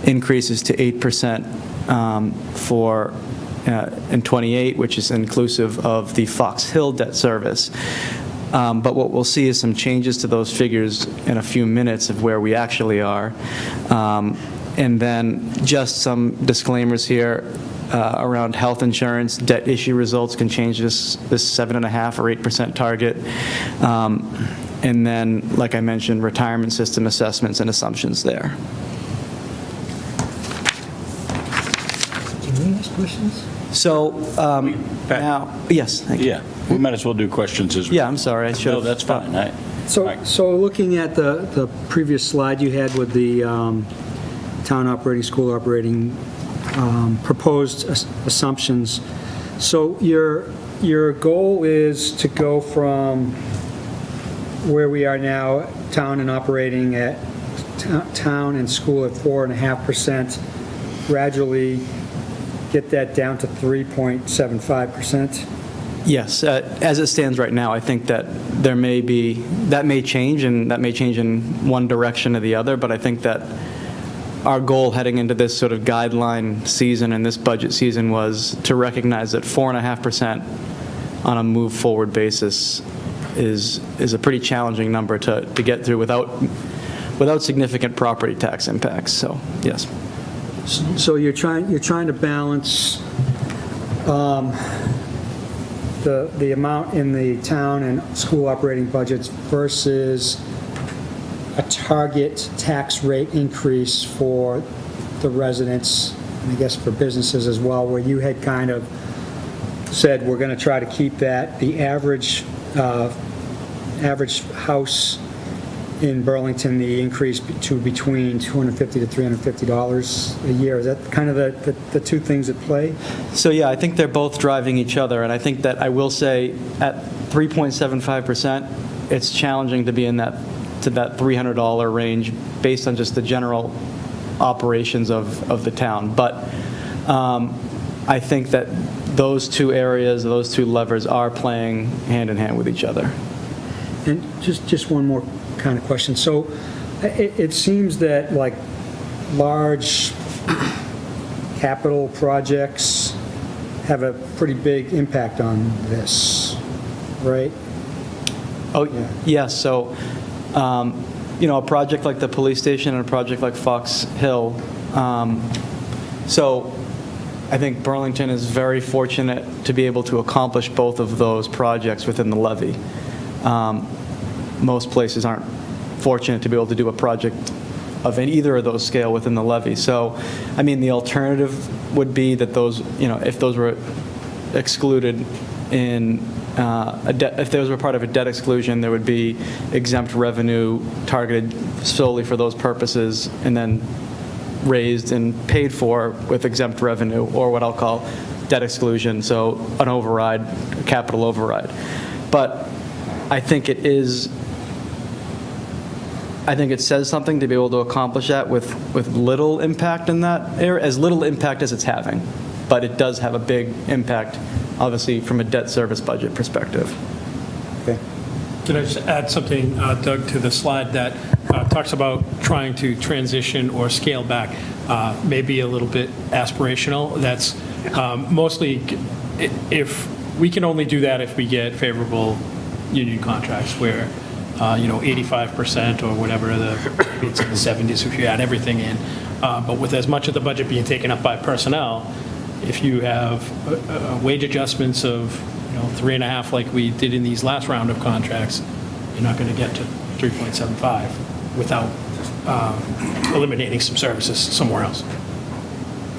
increases to 8% in 28, which is inclusive of the Fox Hill debt service. But what we'll see is some changes to those figures in a few minutes of where we actually are. And then just some disclaimers here around health insurance. Debt issue results can change this 7.5 or 8% target. And then, like I mentioned, retirement system assessments and assumptions there. Can we ask questions? So now, yes, thank you. Yeah, we might as well do questions as well. Yeah, I'm sorry, I should have. No, that's fine. So looking at the previous slide you had with the town operating, school operating, proposed assumptions, so your goal is to go from where we are now, town and operating at town and school at 4.5%, gradually get that down to 3.75%? Yes, as it stands right now, I think that that may change, and that may change in one direction or the other, but I think that our goal heading into this sort of guideline season and this budget season was to recognize that 4.5% on a move forward basis is a pretty challenging number to get through without significant property tax impacts, so yes. So you're trying to balance the amount in the town and school operating budgets versus a target tax rate increase for the residents, and I guess for businesses as well, where you had kind of said we're going to try to keep that, the average house in Burlington, the increase to between $250 to $350 a year. Is that kind of the two things at play? So yeah, I think they're both driving each other, and I think that I will say at 3.75%, it's challenging to be in that $300 range based on just the general operations of the town. But I think that those two areas, those two levers are playing hand in hand with each other. And just one more kind of question. So it seems that like large capital projects have a pretty big impact on this, right? Oh, yes. So, a project like the police station and a project like Fox Hill. So I think Burlington is very fortunate to be able to accomplish both of those projects within the levy. Most places aren't fortunate to be able to do a project of either of those scale within the levy. So, I mean, the alternative would be that those, if those were excluded in if those were part of a debt exclusion, there would be exempt revenue targeted solely for those purposes and then raised and paid for with exempt revenue, or what I'll call debt exclusion, so an override, a capital override. But I think it says something to be able to accomplish that with little impact in that area, as little impact as it's having. But it does have a big impact, obviously, from a debt service budget perspective. Okay. Can I just add something, Doug, to the slide that talks about trying to transition or scale back, maybe a little bit aspirational. That's mostly, if we can only do that if we get favorable union contracts where 85% or whatever, it's in the 70s if you add everything in. But with as much of the budget being taken up by personnel, if you have wage adjustments of 3.5 like we did in these last round of contracts, you're not going to get to 3.75 without eliminating some services somewhere else.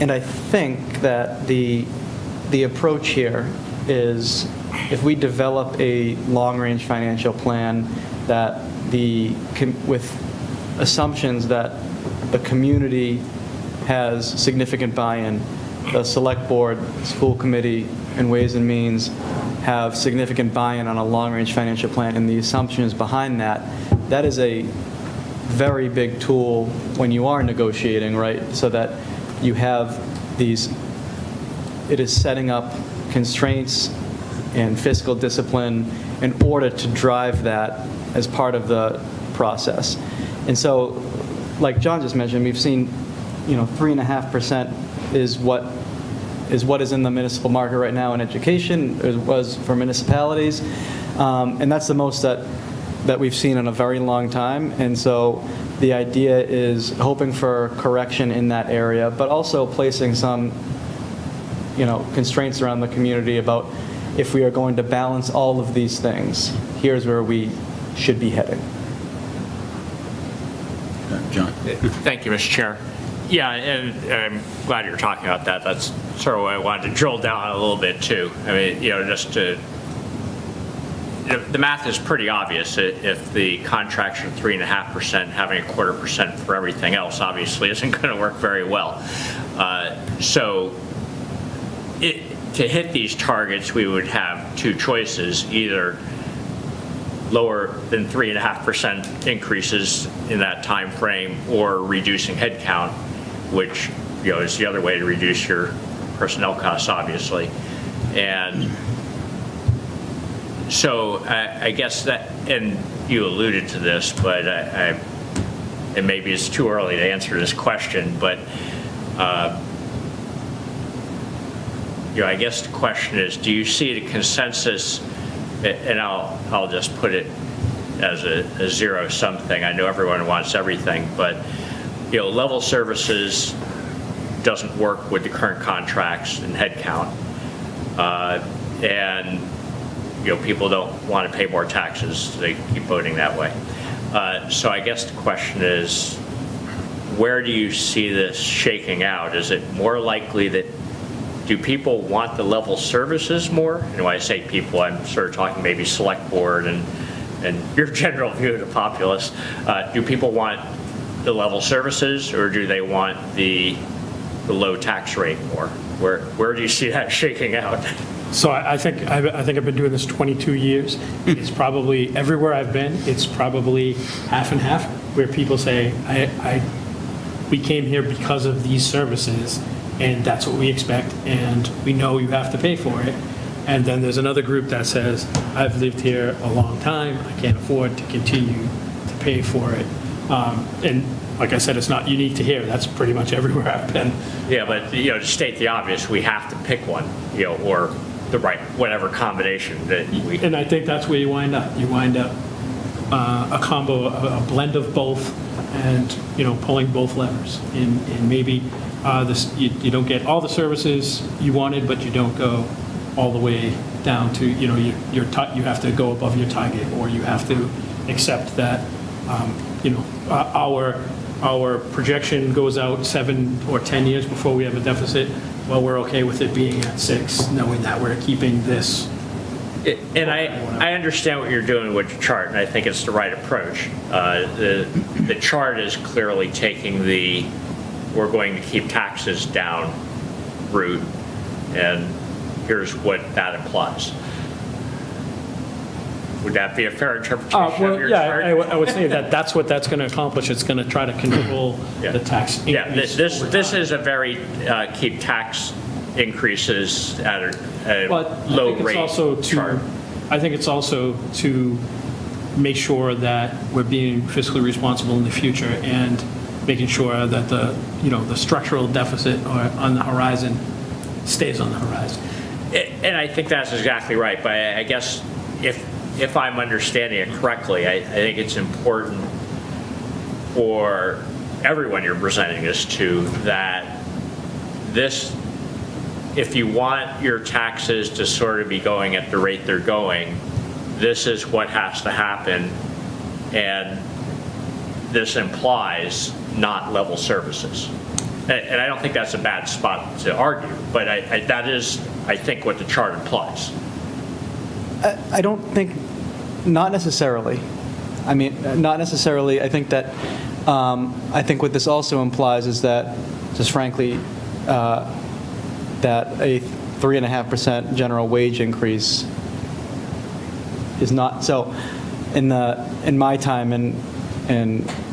And I think that the approach here is, if we develop a long-range financial plan that with assumptions that the community has significant buy-in, the select board, school committee, and Ways and Means have significant buy-in on a long-range financial plan, and the assumptions behind that, that is a very big tool when you are negotiating, right? So that you have it is setting up constraints and fiscal discipline in order to drive that as part of the process. And so, like John just mentioned, we've seen, 3.5% is what is in the municipal market right now in education. It was for municipalities, and that's the most that we've seen in a very long time. And so the idea is hoping for correction in that area, but also placing some, constraints around the community about, if we are going to balance all of these things, here's where we should be heading. John. Thank you, Mr. Chair. Yeah, and I'm glad you're talking about that. That's sort of what I wanted to drill down a little bit too. I mean, the math is pretty obvious. If the contracts are 3.5%, having 0.25% for everything else obviously isn't going to work very well. To hit these targets, we would have two choices: either lower than 3.5% increases in that time frame, or reducing headcount, which is the other way to reduce your personnel costs, obviously. And so I guess that, and you alluded to this, but and maybe it's too early to answer this question, but I guess the question is, do you see the consensus, and I'll just put it as a zero-sum thing. I know everyone wants everything, but level services doesn't work with the current contracts and headcount, and people don't want to pay more taxes. They keep voting that way. So I guess the question is, where do you see this shaking out? Is it more likely that, do people want the level services more? And when I say people, I'm sort of talking maybe select board and your general view of the populace. Do people want the level services, or do they want the low tax rate more? Where do you see that shaking out? So I think I've been doing this 22 years. It's probably, everywhere I've been, it's probably half and half, where people say, we came here because of these services, and that's what we expect, and we know you have to pay for it. And then there's another group that says, I've lived here a long time, I can't afford to continue to pay for it. And like I said, it's not unique to here, that's pretty much everywhere I've been. Yeah, but to state the obvious, we have to pick one, or the right, whatever combination that we. And I think that's where you wind up. You wind up a combo, a blend of both, and pulling both levers. And maybe you don't get all the services you wanted, but you don't go all the way down to you have to go above your target, or you have to accept that our projection goes out 7 or 10 years before we have a deficit. Well, we're okay with it being at 6, knowing that we're keeping this. And I understand what you're doing with the chart, and I think it's the right approach. The chart is clearly taking the we're going to keep taxes down route, and here's what that implies. Would that be a fair interpretation of your chart? I would say that that's what that's going to accomplish. It's going to try to control the tax increase. Yeah, this is a very keep tax increases at a low rate chart. I think it's also to make sure that we're being fiscally responsible in the future, and making sure that the structural deficit on the horizon stays on the horizon. And I think that's exactly right. But I guess if I'm understanding it correctly, I think it's important for everyone you're presenting this to that if you want your taxes to sort of be going at the rate they're going, this is what has to happen, and this implies not level services. And I don't think that's a bad spot to argue, but that is, I think, what the chart implies. I don't think, not necessarily. I mean, not necessarily. I think that, I think what this also implies is that, just frankly, that a 3.5% general wage increase is not, so in my time in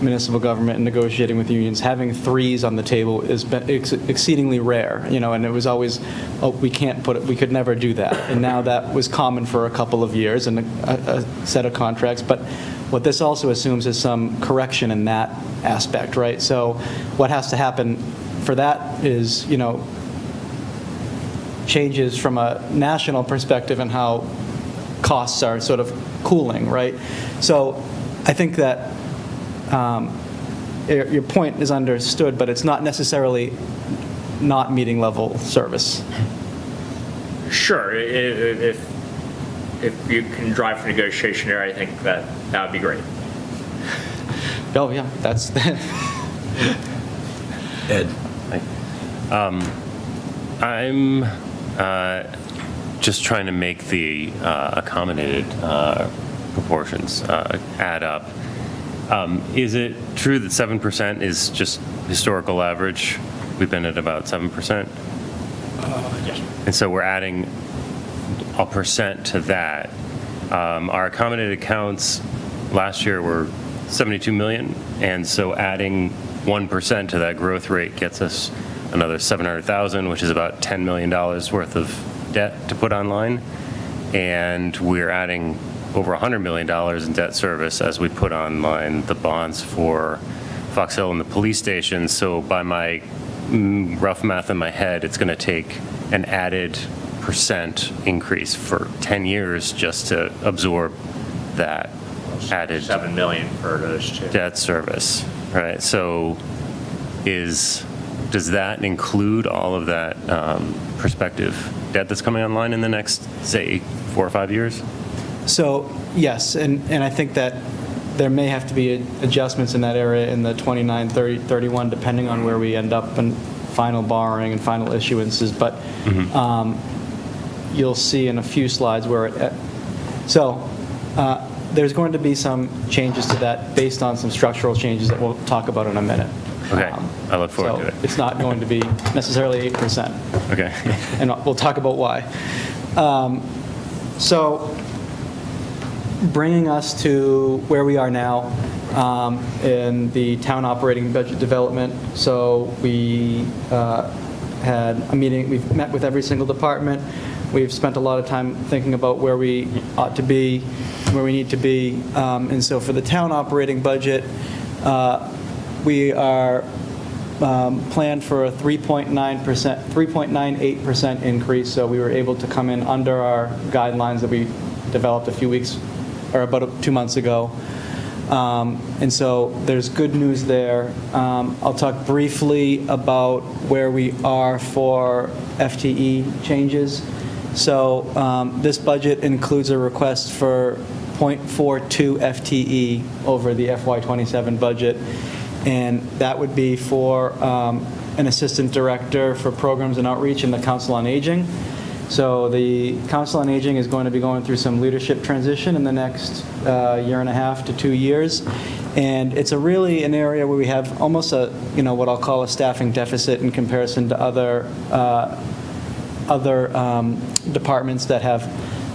municipal government and negotiating with unions, having 3s on the table is exceedingly rare, and it was always, we could never do that. And now that was common for a couple of years and a set of contracts. But what this also assumes is some correction in that aspect, right? So what has to happen for that is, changes from a national perspective and how costs are sort of cooling, right? So I think that your point is understood, but it's not necessarily not meeting level service. Sure, if you can drive for negotiation there, I think that would be great. Oh yeah, that's Ed. I'm just trying to make the accommodated proportions add up. Is it true that 7% is just historical average? We've been at about 7%? Yes. And so we're adding a percent to that. Our accommodated accounts last year were 72 million, and so adding 1% to that growth rate gets us another $700,000, which is about $10 million worth of debt to put online. And we're adding over $100 million in debt service as we put online the bonds for Fox Hill and the police station. So by my rough math in my head, it's going to take an added % increase for 10 years just to absorb that added $7 million for those two. debt service, right? So does that include all of that prospective debt that's coming online in the next, say, 4 or 5 years? So, yes, and I think that there may have to be adjustments in that area in the 29, 30, 31, depending on where we end up in final borrowing and final issuances, but you'll see in a few slides where there's going to be some changes to that based on some structural changes that we'll talk about in a minute. Okay, I look forward to it. It's not going to be necessarily 8%. Okay. And we'll talk about why. So bringing us to where we are now in the town operating budget development. So we had a meeting, we've met with every single department. We've spent a lot of time thinking about where we ought to be, where we need to be. And so for the town operating budget, we are planned for a 3.98% increase. So we were able to come in under our guidelines that we developed a few weeks, or about 2 months ago. And so there's good news there. I'll talk briefly about where we are for FTE changes. So this budget includes a request for 0.42 FTE over the FY27 budget, and that would be for an assistant director for programs and outreach in the Council on Aging. So the Council on Aging is going to be going through some leadership transition in the next year and a half to 2 years. And it's really an area where we have almost a, what I'll call a staffing deficit in comparison to other departments that have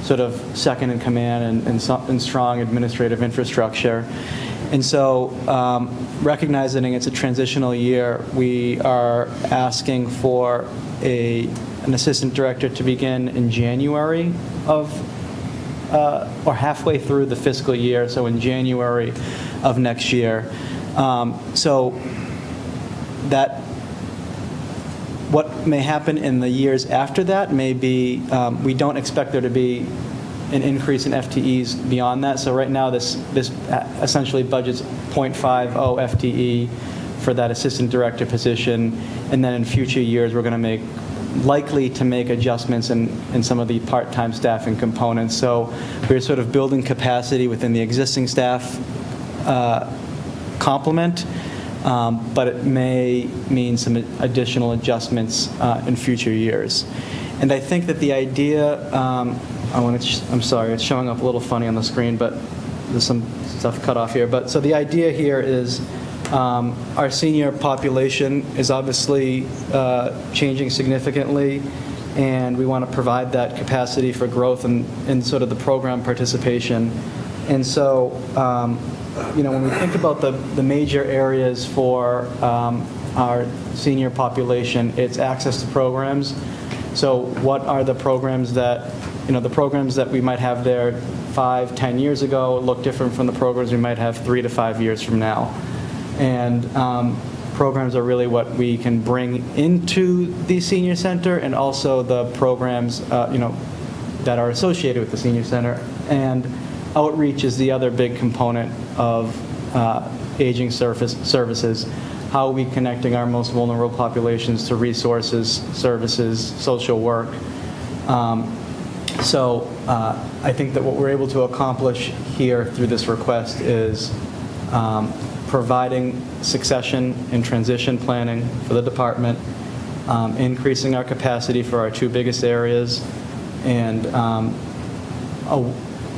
sort of second in command and strong administrative infrastructure. And so recognizing it's a transitional year, we are asking for an assistant director to begin in January of, or halfway through the fiscal year, so in January of next year. So that, what may happen in the years after that may be, we don't expect there to be an increase in FTEs beyond that. So right now, this essentially budgets 0.50 FTE for that assistant director position, and then in future years, we're going to likely to make adjustments in some of the part-time staffing components. So we're sort of building capacity within the existing staff complement, but it may mean some additional adjustments in future years. And I think that the idea, I'm sorry, it's showing up a little funny on the screen, but there's some stuff cut off here. But so the idea here is our senior population is obviously changing significantly, and we want to provide that capacity for growth and sort of the program participation. And so, when we think about the major areas for our senior population, it's access to programs. So what are the programs that, the programs that we might have there 5, 10 years ago look different from the programs we might have 3 to 5 years from now. And programs are really what we can bring into the senior center, and also the programs, that are associated with the senior center. And outreach is the other big component of aging services. How are we connecting our most vulnerable populations to resources, services, social work? So I think that what we're able to accomplish here through this request is providing succession and transition planning for the department, increasing our capacity for our 2 biggest areas, and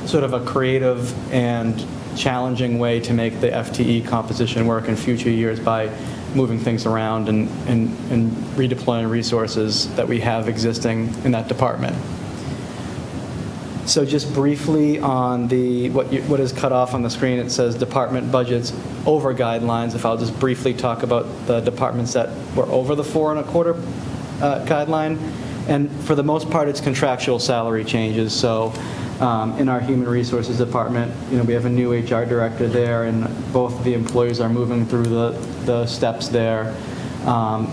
sort of a creative and challenging way to make the FTE composition work in future years by moving things around and redeploying resources that we have existing in that department. So just briefly on what is cut off on the screen, it says department budgets over guidelines. If I'll just briefly talk about the departments that were over the 4.25 guideline. And for the most part, it's contractual salary changes. So in our human resources department, we have a new HR director there, and both of the employees are moving through the steps there.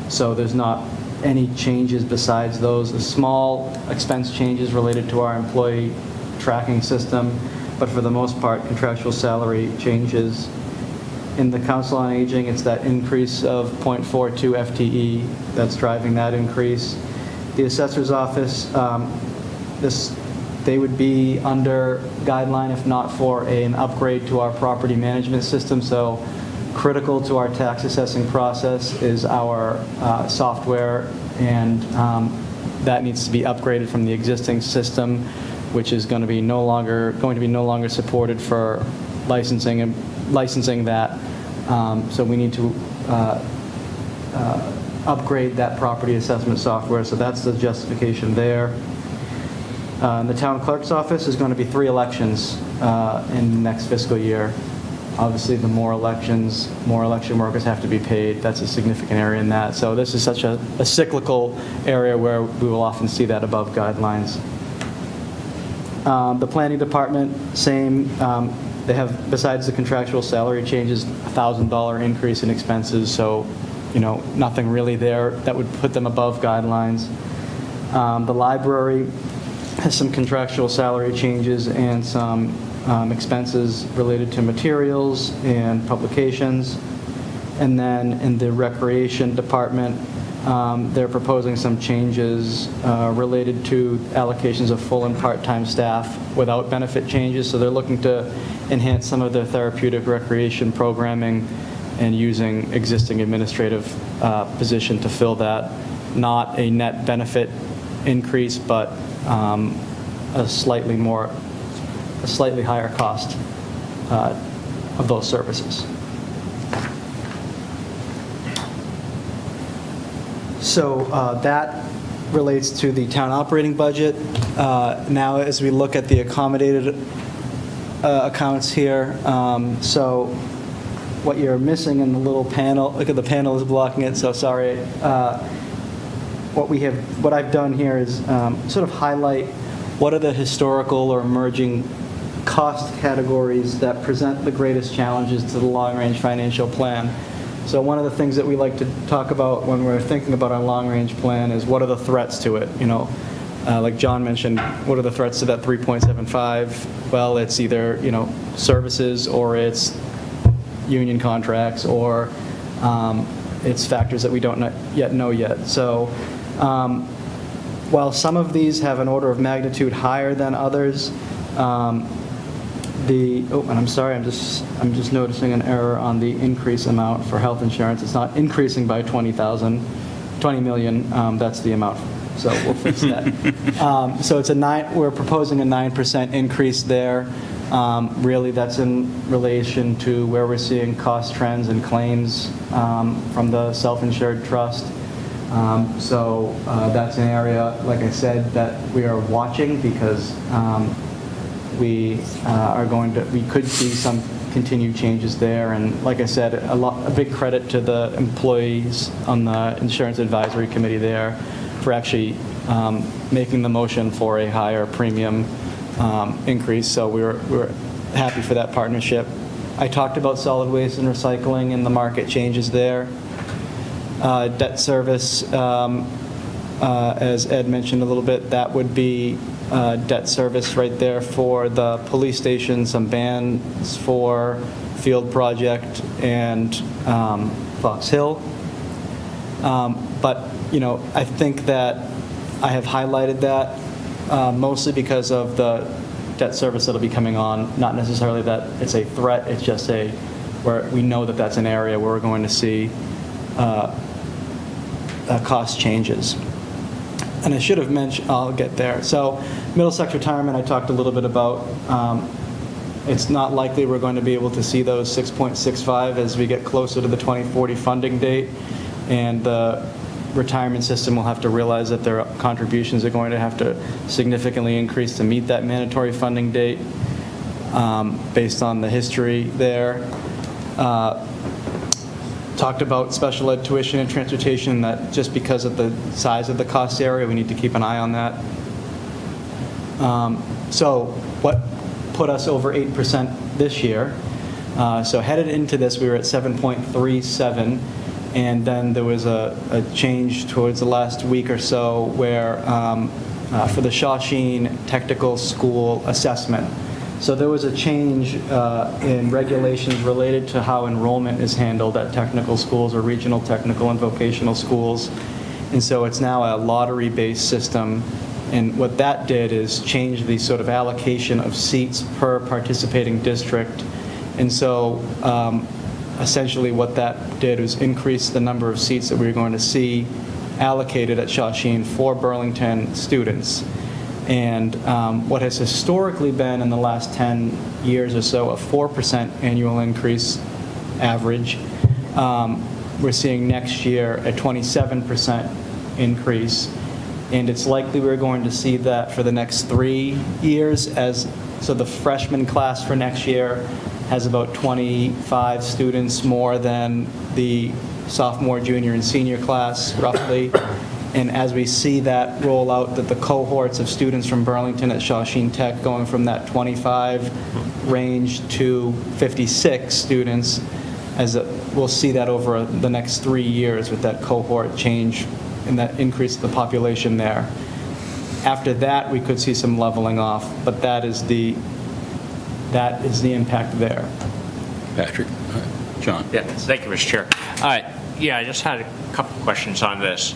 So there's not any changes besides those. The small expense changes related to our employee tracking system, but for the most part, contractual salary changes. In the Council on Aging, it's that increase of 0.42 FTE that's driving that increase. The Assessor's Office, they would be under guideline if not for an upgrade to our property management system. So critical to our tax assessing process is our software, and that needs to be upgraded from the existing system, which is going to be no longer supported for licensing that. So we need to upgrade that property assessment software. So that's the justification there. In the town clerk's office is going to be 3 elections in the next fiscal year. Obviously, the more election workers have to be paid. That's a significant area in that. So this is such a cyclical area where we will often see that above guidelines. The planning department, same. They have, besides the contractual salary changes, $1,000 increase in expenses. So, nothing really there that would put them above guidelines. The library has some contractual salary changes and some expenses related to materials and publications. And then in the recreation department, they're proposing some changes related to allocations of full and part-time staff without benefit changes. So they're looking to enhance some of their therapeutic recreation programming and using existing administrative position to fill that. Not a net benefit increase, but a slightly higher cost of those services. So that relates to the town operating budget. Now, as we look at the accommodated accounts here, so what you're missing in the little panel, look at the panel is blocking it, so sorry. What I've done here is sort of highlight what are the historical or emerging cost categories that present the greatest challenges to the long-range financial plan. So one of the things that we like to talk about when we're thinking about our long-range plan is what are the threats to it? Like John mentioned, what are the threats to that 3.75? Well, it's either services, or it's union contracts, or it's factors that we don't know yet. So while some of these have an order of magnitude higher than others, and I'm sorry, I'm just noticing an error on the increase amount for health insurance. It's not increasing by 20 million. That's the amount. So we'll fix that. So we're proposing a 9% increase there. Really, that's in relation to where we're seeing cost trends and claims from the self-insured trust. So that's an area, like I said, that we are watching because we could see some continued changes there. And like I said, a big credit to the employees on the Insurance Advisory Committee there for actually making the motion for a higher premium increase. So we're happy for that partnership. I talked about solid waste and recycling and the market changes there. Debt service, as Ed mentioned a little bit, that would be debt service right there for the police station, some bans for field project and Fox Hill. But I think that I have highlighted that mostly because of the debt service that'll be coming on, not necessarily that it's a threat, it's just where we know that that's an area where we're going to see cost changes. And I should have mentioned, I'll get there. So Middlesex retirement, I talked a little bit about. It's not likely we're going to be able to see those 6.65 as we get closer to the 2040 funding date. And the retirement system will have to realize that their contributions are going to have to significantly increase to meet that mandatory funding date, based on the history there. Talked about special ed tuition and transportation, that just because of the size of the cost area, we need to keep an eye on that. So what put us over 8% this year? So headed into this, we were at 7.37, and then there was a change towards the last week or so where for the Shawsheen Technical School assessment. So there was a change in regulations related to how enrollment is handled at technical schools or regional technical and vocational schools. And so it's now a lottery-based system. And what that did is change the sort of allocation of seats per participating district. And so essentially what that did was increase the number of seats that we were going to see allocated at Shawsheen for Burlington students. And what has historically been in the last 10 years or so a 4% annual increase average, we're seeing next year a 27% increase. And it's likely we're going to see that for the next 3 years. So the freshman class for next year has about 25 students more than the sophomore, junior, and senior class, roughly. And as we see that roll out, that the cohorts of students from Burlington at Shawsheen Tech going from that 25 range to 56 students, we'll see that over the next 3 years with that cohort change and that increase of the population there. After that, we could see some leveling off, but that is the impact there. Patrick. John. Yeah, thank you, Mr. Chair. Yeah, I just had a couple questions on this.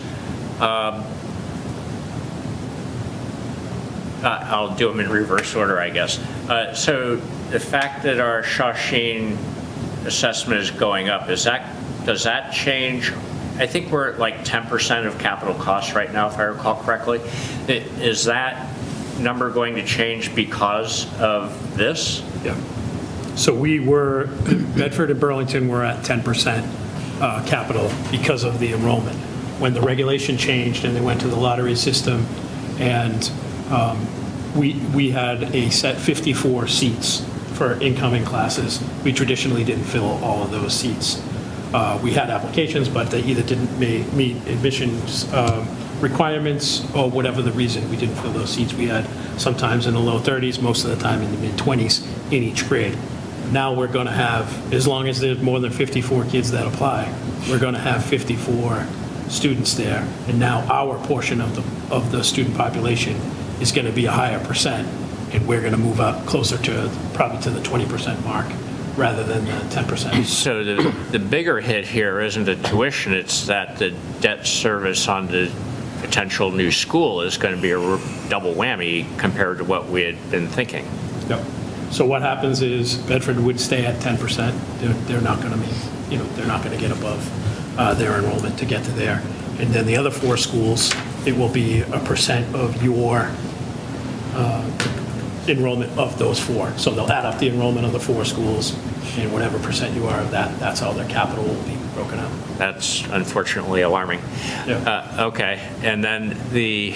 I'll do them in reverse order, I guess. So the fact that our Shawsheen assessment is going up, does that change? I think we're at like 10% of capital costs right now, if I recall correctly. Is that number going to change because of this? Yeah. So Bedford and Burlington were at 10% capital because of the enrollment. When the regulation changed and they went to the lottery system, and we had a set 54 seats for incoming classes. We traditionally didn't fill all of those seats. We had applications, but they either didn't meet admissions requirements or whatever the reason, we didn't fill those seats. We had sometimes in the low 30s, most of the time in the mid 20s in each grade. Now we're going to have, as long as there's more than 54 kids that apply, we're going to have 54 students there. And now our portion of the student population is going to be a higher percent, and we're going to move up closer to probably to the 20% mark rather than the 10%. So the bigger hit here isn't the tuition, it's that the debt service on the potential new school is going to be a double whammy compared to what we had been thinking. Yep. So what happens is Bedford would stay at 10%. They're not going to make, they're not going to get above their enrollment to get to there. And then the other four schools, it will be a percent of your enrollment of those four. So they'll add up the enrollment of the four schools, and whatever percent you are of that, that's how their capital will be broken out. That's unfortunately alarming. Yeah. Okay, and then the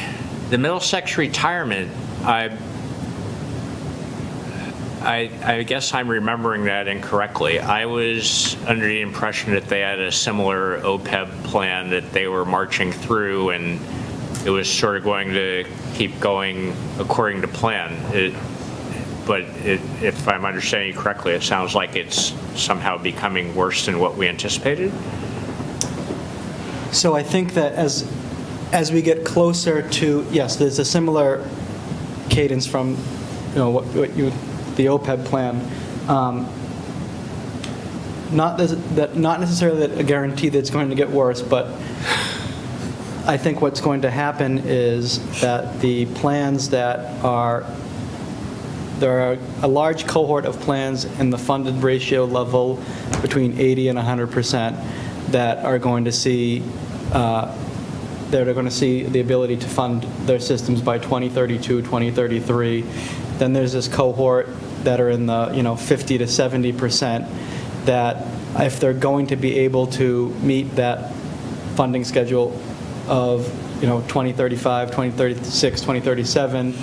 Middlesex retirement, I guess I'm remembering that incorrectly. I was under the impression that they had a similar OPEB plan that they were marching through, and it was sort of going to keep going according to plan. If I'm understanding you correctly, it sounds like it's somehow becoming worse than what we anticipated. So I think that as we get closer to, yes, there's a similar cadence from, the OPEB plan. Not necessarily a guarantee that it's going to get worse, but I think what's going to happen is that the plans there are a large cohort of plans in the funded ratio level between 80 and 100% that are going to see the ability to fund their systems by 2032, 2033. Then there's this cohort that are in the 50 to 70% that if they're going to be able to meet that funding schedule of, 2035, 2036, 2037,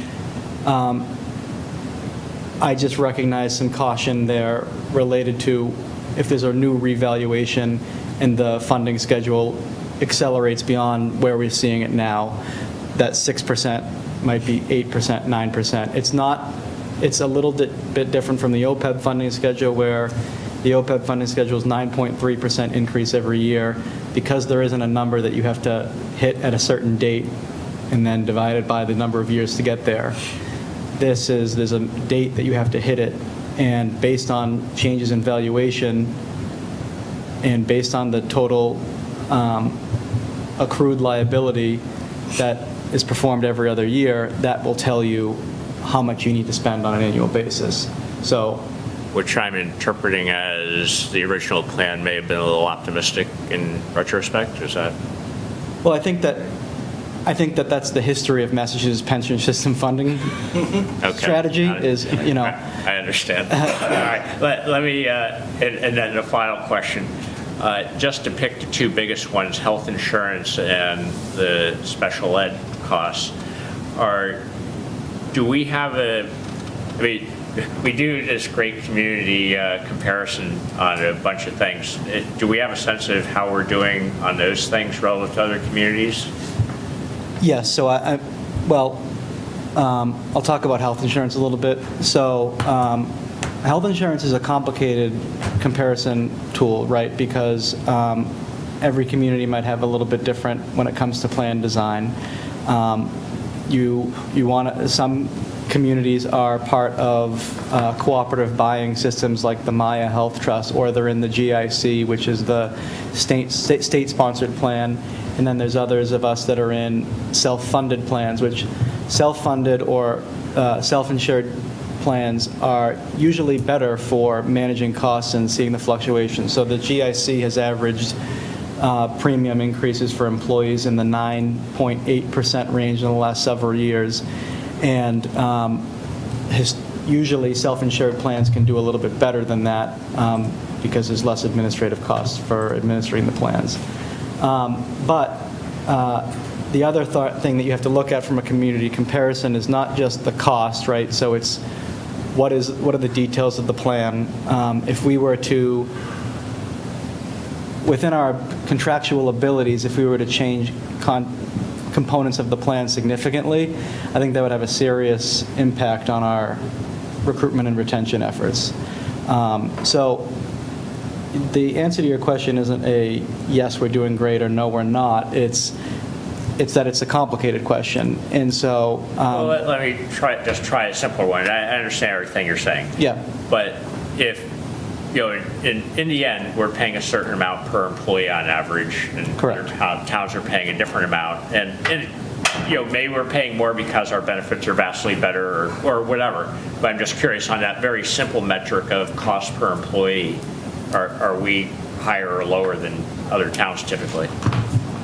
I just recognize some caution there related to if there's a new revaluation and the funding schedule accelerates beyond where we're seeing it now, that 6% might be 8%, 9%. It's a little bit different from the OPEB funding schedule, where the OPEB funding schedule is 9.3% increase every year, because there isn't a number that you have to hit at a certain date and then divided by the number of years to get there. There's a date that you have to hit it, and based on changes in valuation and based on the total accrued liability that is performed every other year, that will tell you how much you need to spend on an annual basis. So, Which I'm interpreting as the original plan may have been a little optimistic in retrospect, is that? well, I think that that's the history of Massachusetts pension system funding strategy is, I understand. All right, let me, and then the final question. Just to pick the two biggest ones, health insurance and the special ed costs, do we have we do this great community comparison on a bunch of things. Do we have a sense of how we're doing on those things relative to other communities? Yes, so I'll talk about health insurance a little bit. So health insurance is a complicated comparison tool, right? Because every community might have a little bit different when it comes to plan design. Some communities are part of cooperative buying systems like the Maya Health Trust, or they're in the GIC, which is the state-sponsored plan. And then there's others of us that are in self-funded plans, which self-funded or self-insured plans are usually better for managing costs and seeing the fluctuations. So the GIC has averaged premium increases for employees in the 9.8% range in the last several years. And usually self-insured plans can do a little bit better than that because there's less administrative costs for administering the plans. But the other thing that you have to look at from a community comparison is not just the cost, right? So it's what are the details of the plan. If we were to, within our contractual abilities, if we were to change components of the plan significantly, I think that would have a serious impact on our recruitment and retention efforts. So the answer to your question isn't a yes, we're doing great, or no, we're not. It's that it's a complicated question. And so well, let me try a simpler one. I understand everything you're saying. Yeah. But if in the end, we're paying a certain amount per employee on average, and correct, towns are paying a different amount, and maybe we're paying more because our benefits are vastly better or whatever. But I'm just curious on that very simple metric of cost per employee. Are we higher or lower than other towns typically?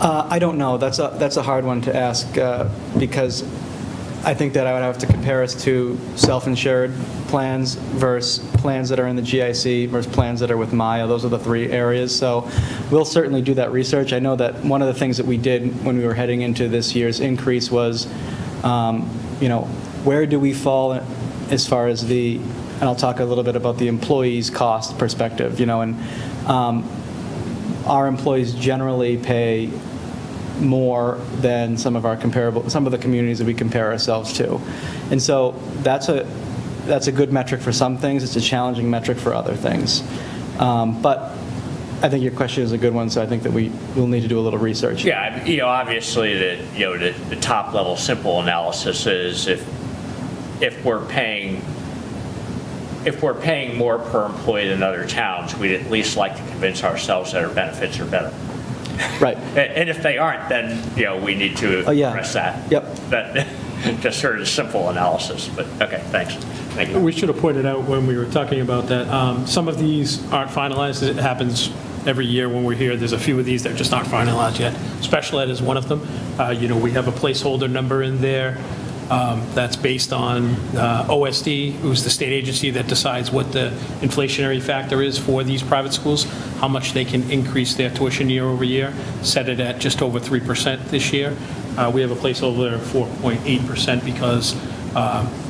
I don't know. That's a hard one to ask because I think that I would have to compare us to self-insured plans versus plans that are in the GIC versus plans that are with Maya. Those are the three areas. So we'll certainly do that research. I know that one of the things that we did when we were heading into this year's increase was, where do we fall as far as and I'll talk a little bit about the employees' cost perspective, and our employees generally pay more than some of the communities that we compare ourselves to. And so that's a good metric for some things. It's a challenging metric for other things. But I think your question is a good one, so I think that we'll need to do a little research. Yeah, obviously the top level simple analysis is if we're paying more per employee than other towns, we'd at least like to convince ourselves that our benefits are better. Right. And if they aren't, then we need to address that. Yep. That just sort of a simple analysis. But okay, thanks. Thank you. We should have pointed out when we were talking about that, some of these aren't finalized. It happens every year when we're here. There's a few of these that just aren't finalized yet. Special ed is one of them. We have a placeholder number in there That's based on OSD, who's the state agency that decides what the inflationary factor is for these private schools, how much they can increase their tuition year over year, set it at just over 3% this year. We have a placeholder of 4.8% because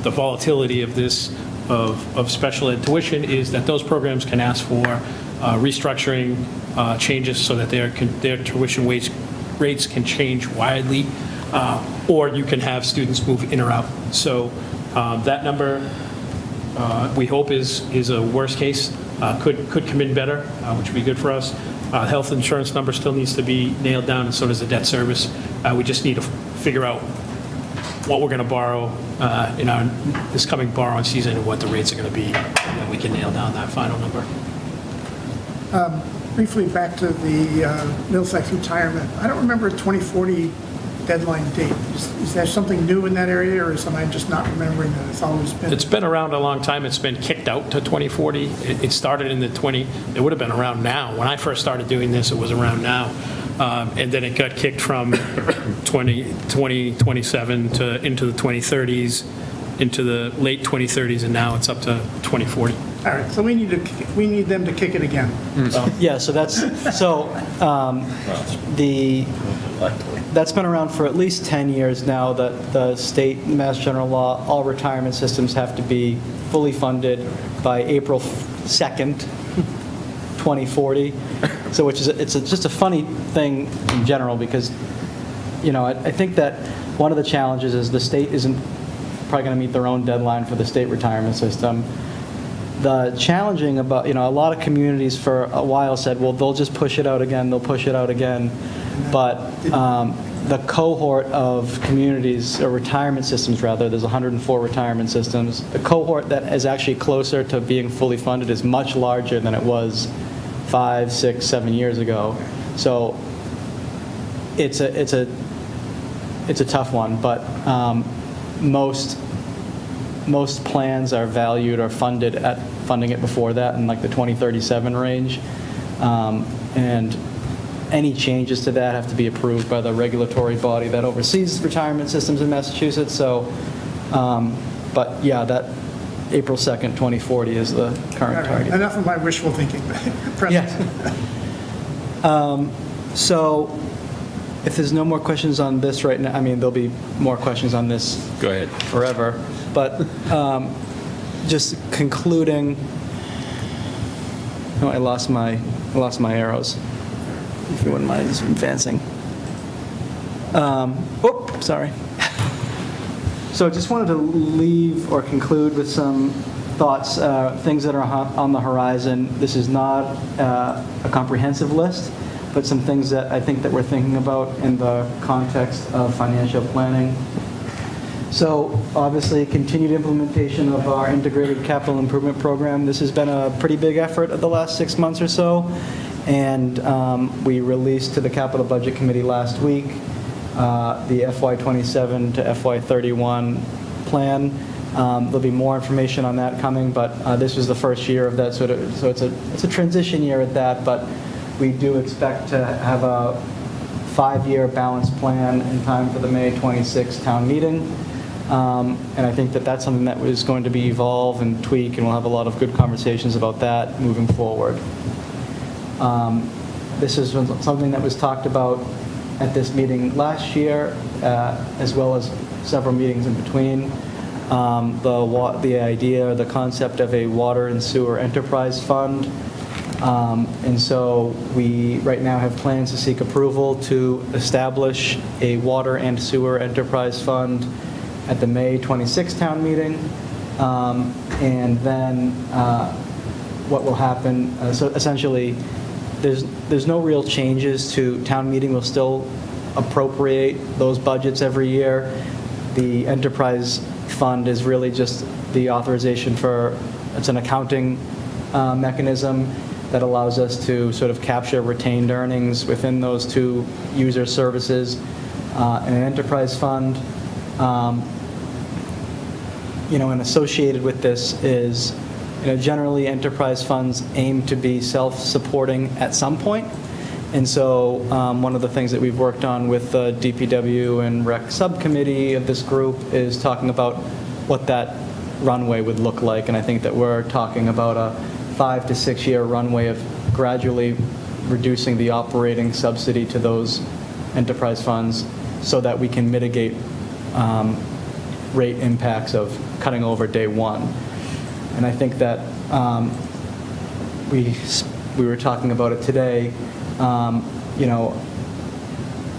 the volatility of this, of special ed tuition, is that those programs can ask for restructuring changes so that their tuition rates can change widely, or you can have students move in or out. So that number, we hope is a worst case, could come in better, which would be good for us. Health insurance number still needs to be nailed down, and so does the debt service. We just need to figure out what we're going to borrow in this coming borrowing season and what the rates are going to be, and then we can nail down that final number. Briefly back to the Middlesex retirement. I don't remember a 2040 deadline date. Is there something new in that area, or am I just not remembering that it's always been? It's been around a long time. It's been kicked out to 2040. It started in the it would have been around now. When I first started doing this, it was around now. And then it got kicked from 2027 to into the 2030s, into the late 2030s, and now it's up to 2040. All right, so we need them to kick it again. Yeah, so that's that's been around for at least 10 years now, that the state Mass General Law, all retirement systems have to be fully funded by April 2nd, 2040. So it's just a funny thing in general, because, I think that one of the challenges is the state isn't probably going to meet their own deadline for the state retirement system. The challenging about, a lot of communities for a while said, well, they'll just push it out again, But the cohort of communities, or retirement systems rather, there's 104 retirement systems. The cohort that is actually closer to being fully funded is much larger than it was 5, 6, 7 years ago. So it's a tough one, but most plans are valued or funding it before that in like the 2037 range. And any changes to that have to be approved by the regulatory body that oversees retirement systems in Massachusetts. So, but yeah, that April 2nd, 2040 is the current target. Enough of my wishful thinking. Yeah. So if there's no more questions on this right now, there'll be more questions on this. Go ahead. Forever. But just concluding, I lost my arrows. If you wouldn't mind just advancing. Sorry. So just wanted to leave or conclude with some thoughts, things that are on the horizon. This is not a comprehensive list, but some things that I think that we're thinking about in the context of financial planning. So obviously, continued implementation of our integrated capital improvement program. This has been a pretty big effort of the last 6 months or so. And we released to the Capital Budget Committee last week the FY27 to FY31 plan. There'll be more information on that coming, but this was the first year of that, so it's a transition year at that. But we do expect to have a 5-year balanced plan in time for the May 26th town meeting. And I think that that's something that is going to be evolve and tweak, and we'll have a lot of good conversations about that moving forward. This is something that was talked about at this meeting last year, as well as several meetings in between. The idea, the concept of a water and sewer enterprise fund. And so we right now have plans to seek approval to establish a water and sewer enterprise fund at the May 26th town meeting. And then what will happen, so essentially, there's no real changes to town meeting. Will still appropriate those budgets every year. The enterprise fund is really just the authorization it's an accounting mechanism that allows us to sort of capture retained earnings within those two user services in an enterprise fund. And associated with this is, generally enterprise funds aim to be self-supporting at some point, And so one of the things that we've worked on with the DPW and Rec subcommittee of this group is talking about what that runway would look like. And I think that we're talking about a 5 to 6 year runway of gradually reducing the operating subsidy to those enterprise funds so that we can mitigate rate impacts of cutting over day one. And I think that we were talking about it today. A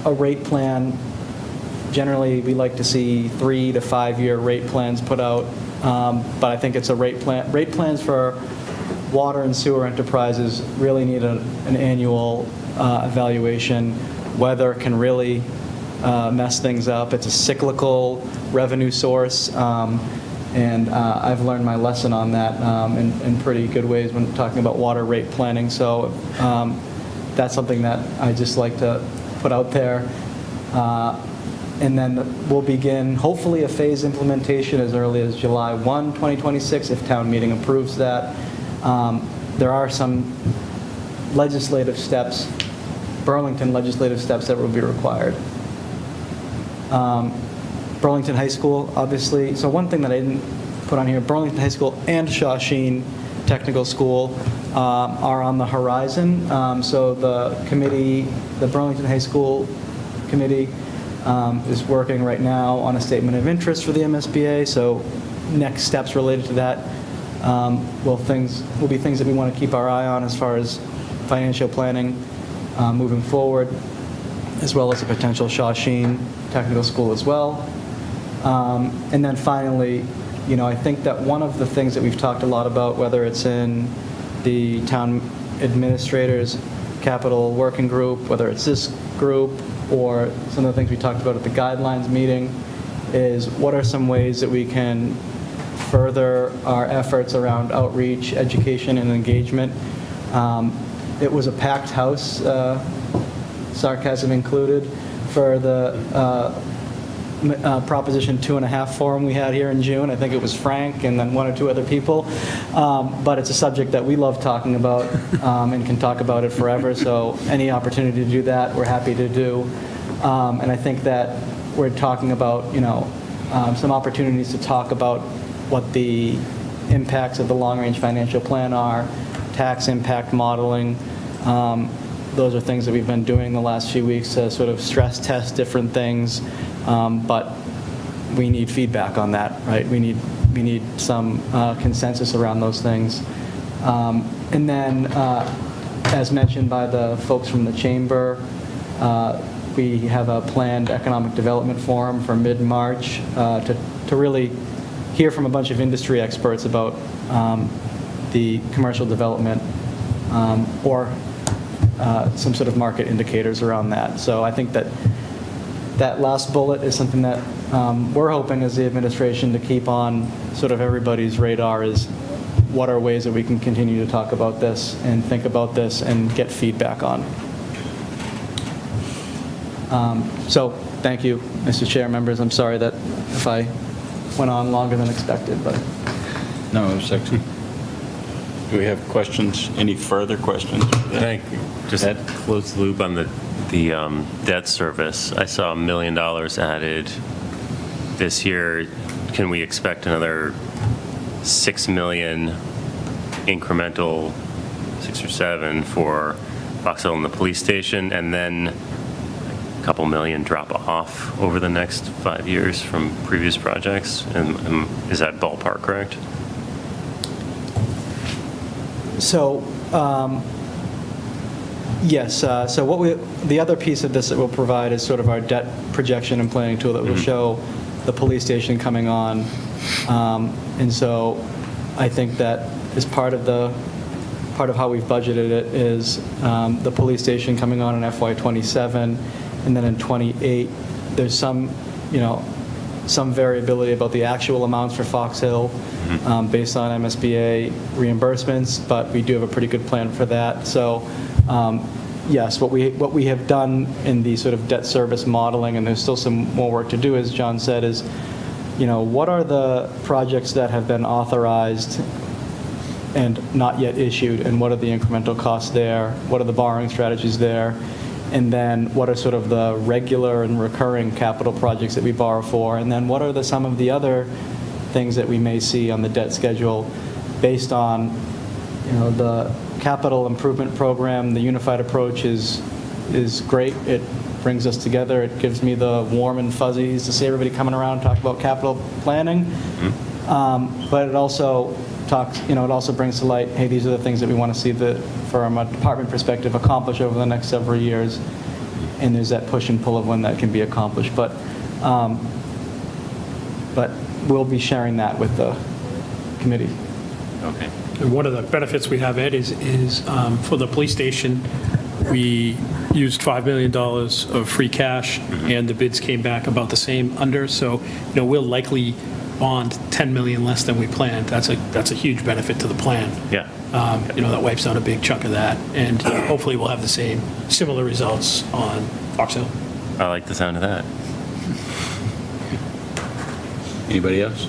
rate plan, generally we like to see 3 to 5 year rate plans put out, but I think it's a rate plan. Rate plans for water and sewer enterprises really need an annual evaluation. Weather can really mess things up. It's a cyclical revenue source, and I've learned my lesson on that in pretty good ways when talking about water rate planning. So that's something that I just like to put out there. And then we'll begin, hopefully, a phased implementation as early as July 1, 2026, if town meeting approves that. There are some legislative steps, Burlington legislative steps that will be required. Burlington High School, obviously. So one thing that I didn't put on here, Burlington High School and Shawsheen Technical School are on the horizon. So the committee, the Burlington High School Committee, is working right now on a statement of interest for the MSBA. So next steps related to that will be things that we want to keep our eye on as far as financial planning moving forward, as well as a potential Shawsheen Technical School as well. And then finally, I think that one of the things that we've talked a lot about, whether it's in the town administrators capital working group, whether it's this group or some of the things we talked about at the guidelines meeting, is what are some ways that we can further our efforts around outreach, education, and engagement. It was a packed house, sarcasm included, for the Proposition 2.5 forum we had here in June. I think it was Frank and then 1 or 2 other people. But it's a subject that we love talking about and can talk about it forever. So any opportunity to do that, we're happy to do. And I think that we're talking about, some opportunities to talk about what the impacts of the long-range financial plan are, tax impact modeling. Those are things that we've been doing the last few weeks to sort of stress test different things. But we need feedback on that, right? We need some consensus around those things. And then, as mentioned by the folks from the chamber, we have a planned economic development forum for mid-March to really hear from a bunch of industry experts about the commercial development or some sort of market indicators around that. So I think that last bullet is something that we're hoping as the administration to keep on sort of everybody's radar, is what are ways that we can continue to talk about this and think about this and get feedback on. So thank you, Mr. Chair, members. I'm sorry that if I went on longer than expected, but. No, it was excellent. Do we have questions? Any further questions? Thank you. Just close the loop on the debt service. I saw $1 million added this year. Can we expect another 6 million incremental, 6 or 7 for Fox Hill and the police station, and then a couple million drop off over the next 5 years from previous projects? And is that ballpark correct? So, yes. So the other piece of this that we'll provide is sort of our debt projection and planning tool that will show the police station coming on. And so I think that is part of how we've budgeted it is the police station coming on in FY27, and then in 28 there's some variability about the actual amounts for Fox Hill based on MSBA reimbursements, but we do have a pretty good plan for that. So yes, what we have done in the sort of debt service modeling, and there's still some more work to do, as John said, is what are the projects that have been authorized and not yet issued, and what are the incremental costs there? What are the borrowing strategies there? And then what are sort of the regular and recurring capital projects that we borrow for? And then what are some of the other things that we may see on the debt schedule based on, the capital improvement program? The unified approach is great. It brings us together. It gives me the warm and fuzzies to see everybody coming around and talk about capital planning. But it also it also brings to light, hey, these are the things that we want to see from a department perspective accomplish over the next several years. And there's that push and pull of when that can be accomplished. But we'll be sharing that with the committee. Okay. And one of the benefits we have, Ed, is for the police station, we used $5 million of free cash, and the bids came back about the same under. So, we'll likely bond $10 million less than we planned. That's a huge benefit to the plan. Yeah. That wipes out a big chunk of that, and hopefully we'll have the similar results on Fox Hill. I like the sound of that. Anybody else?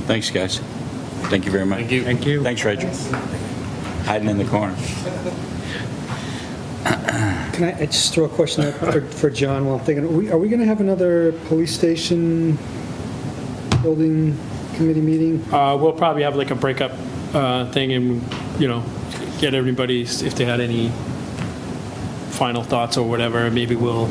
Thanks, guys. Thank you very much. Thank you. Thank you. Thanks, Rachel. Hiding in the corner. Can I just throw a question out for John while I'm thinking? Are we going to have another police station building committee meeting? We'll probably have like a breakup thing and, get everybody, if they had any final thoughts or whatever, maybe we'll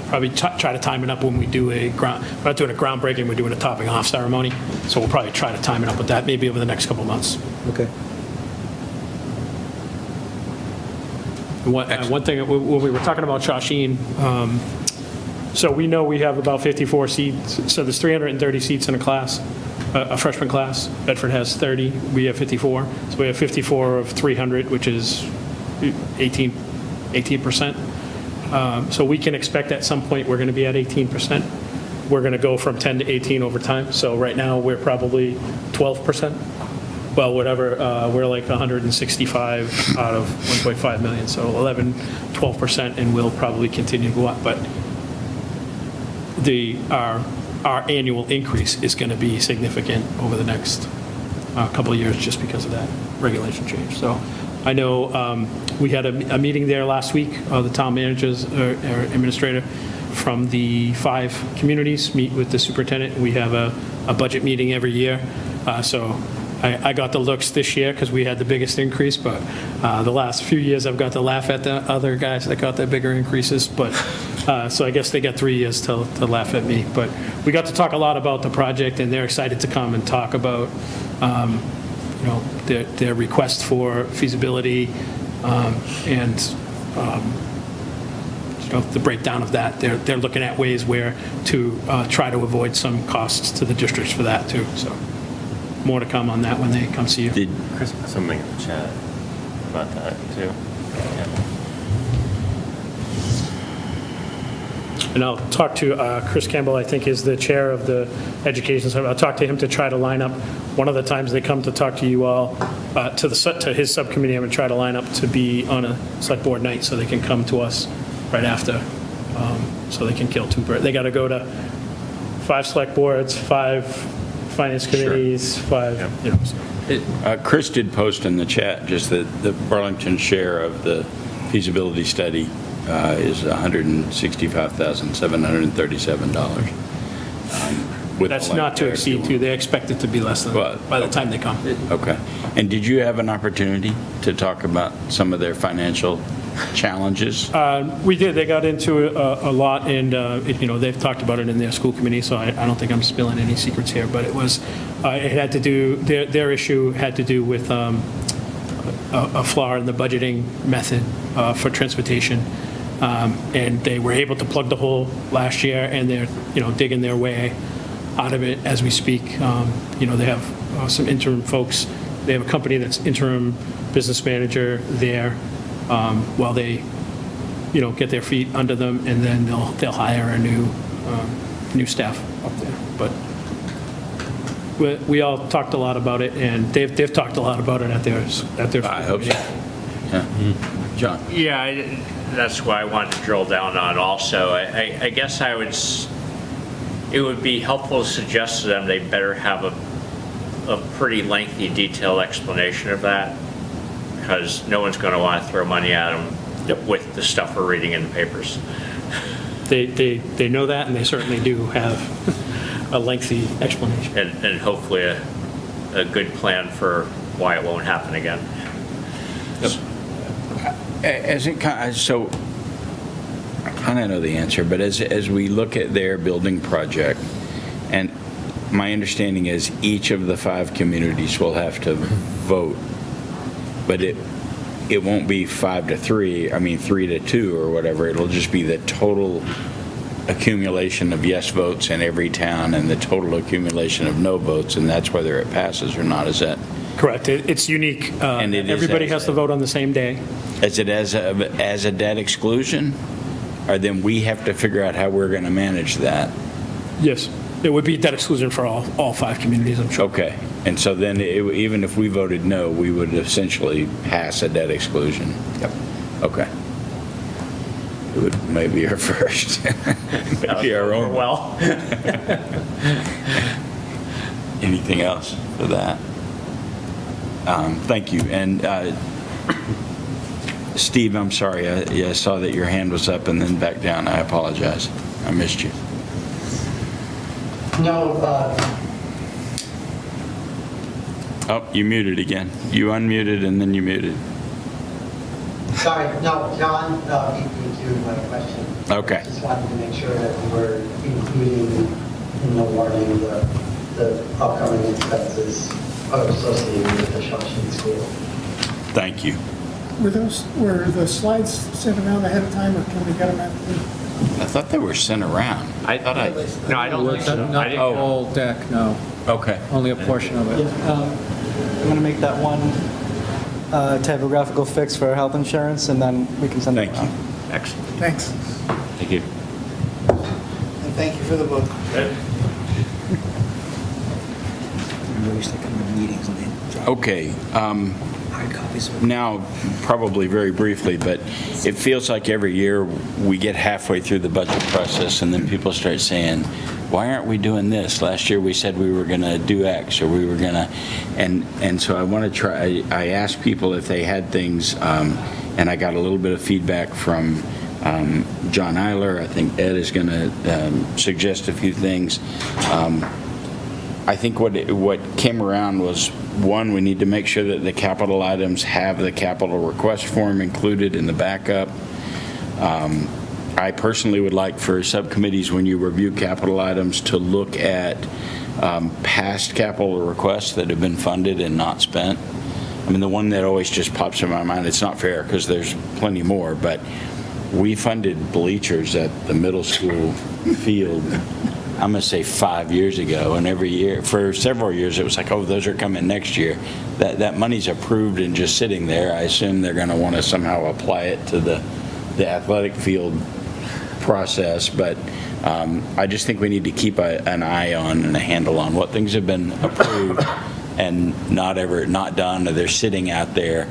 probably try to time it up when we do we're not doing a groundbreaking, we're doing a topping off ceremony. So we'll probably try to time it up with that maybe over the next couple of months. Okay. One thing, when we were talking about Shawsheen, so we know we have about 54 seats, so there's 330 seats in a class, a freshman class. Bedford has 30, we have 54. So we have 54 of 300, which is 18%. So we can expect at some point we're going to be at 18%. We're going to go from 10 to 18 over time. So right now we're probably 12%. Well, whatever, we're like 165 out of 1.5 million, so 11, 12%, and we'll probably continue to go up. But our annual increase is going to be significant over the next couple of years just because of that regulation change. So I know we had a meeting there last week, the town managers or administrator from the 5 communities meet with the superintendent. We have a budget meeting every year. So I got the looks this year because we had the biggest increase, but the last few years I've got to laugh at the other guys that got the bigger increases. But so I guess they got 3 years to laugh at me. But we got to talk a lot about the project, and they're excited to come and talk about their request for feasibility and the breakdown of that. They're looking at ways where to try to avoid some costs to the districts for that too. So. More to come on that when they come see you. Did Chris put something in the chat about that too? Yeah. And I'll talk to Chris Campbell, I think is the chair of the education center. I'll talk to him to try to line up, one of the times they come to talk to you all, to his subcommittee, I'm going to try to line up to be on a select board night so they can come to us right after, so they can kill 2 birds. They got to go to 5 select boards, 5 finance committees, 5, Chris did post in the chat just that the Burlington share of the feasibility study is $165,737. That's not to exceed too. They expect it to be less than that by the time they come. Okay. And did you have an opportunity to talk about some of their financial challenges? We did. They got into a lot, and they've talked about it in their school committee. So I don't think I'm spilling any secrets here. But it was, it had to do. Their issue had to do with a flaw in the budgeting method for transportation, and they were able to plug the hole last year, and they're digging their way out of it as we speak. They have some interim folks. They have a company that's interim business manager there while they, get their feet under them, and then they'll hire a new staff up there. But we all talked a lot about it, and they've talked a lot about it at their. I hope so. Yeah. John. Yeah, that's why I wanted to drill down on also. I guess it would be helpful to suggest to them they better have a pretty lengthy, detailed explanation of that, because no one's going to want to throw money at them with the stuff we're reading in the papers. They know that, and they certainly do have a lengthy explanation. And hopefully a good plan for why it won't happen again. So, I kind of know the answer, but as we look at their building project, and my understanding is each of the 5 communities will have to vote, but it won't be 5-3, 3-2 or whatever. It'll just be the total accumulation of yes votes in every town and the total accumulation of no votes, and that's whether it passes or not. Is that Correct. It's unique. And it is Everybody as has to vote on the same day. Is it as a debt exclusion? Or then we have to figure out how we're going to manage that? Yes. It would be debt exclusion for all 5 communities, I'm sure. Okay. And so then even if we voted no, we would essentially pass a debt exclusion? Yep. Okay. It would maybe our first. Maybe our own. Well. Anything else for that? Thank you. And Steve, I'm sorry. I saw that your hand was up and then back down. I apologize. I missed you. No, Oh, you muted again. You unmuted and then you muted. sorry, no, John beat me to my question. Okay. Just wanted to make sure that we were including in the warning the upcoming expenses associated with the Shawshene School. Thank you. Were the slides sent around ahead of time, or can we get them at the? I thought they were sent around. No, I don't think so. Not the whole deck, no. Okay. Only a portion of it. I'm going to make that one typographical fix for health insurance, and then we can send it Thank you. around. Excellent. Thanks. Thank you. And thank you for the book. We used to come to meetings and they drop Okay. hard copies of it. Now, probably very briefly, but it feels like every year we get halfway through the budget process and then people start saying, why aren't we doing this? Last year we said we were going to do X or we were going to, and so I want to try, I asked people if they had things, and I got a little bit of feedback from John Eiler. I think Ed is going to suggest a few things. I think what came around was, one, we need to make sure that the capital items have the capital request form included in the backup. I personally would like for subcommittees, when you review capital items, to look at past capital requests that have been funded and not spent. I mean, the one that always just pops in my mind, it's not fair because there's plenty more, but we funded bleachers at the middle school field, I'm going to say 5 years ago, and every year, for several years, it was like, oh, those are coming next year. That money's approved and just sitting there. I assume they're going to want to somehow apply it to the athletic field process, but I just think we need to keep an eye on and a handle on what things have been approved and not done, or they're sitting out there.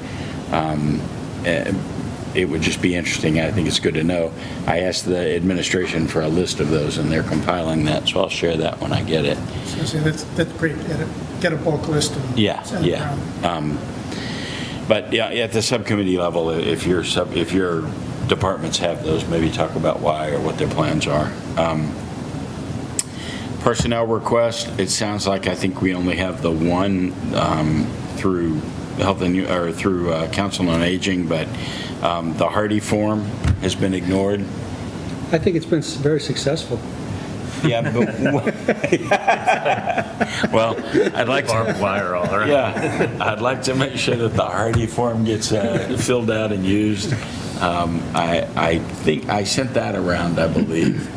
It would just be interesting. I think it's good to know. I asked the administration for a list of those, and they're compiling that, so I'll share that when I get it. So that's great. Get a bulk list and Yeah, send it yeah. around. But yeah, at the subcommittee level, if your departments have those, maybe talk about why or what their plans are. Personnel request, it sounds like I think we only have the one through Health and or through Council on Aging, but the Hardy form has been ignored. I think it's been very successful. Yeah, but well, I'd like to. Barbed wire all around. Yeah, I'd like to make sure that the Hardy form gets filled out and used. I think I sent that around, I believe.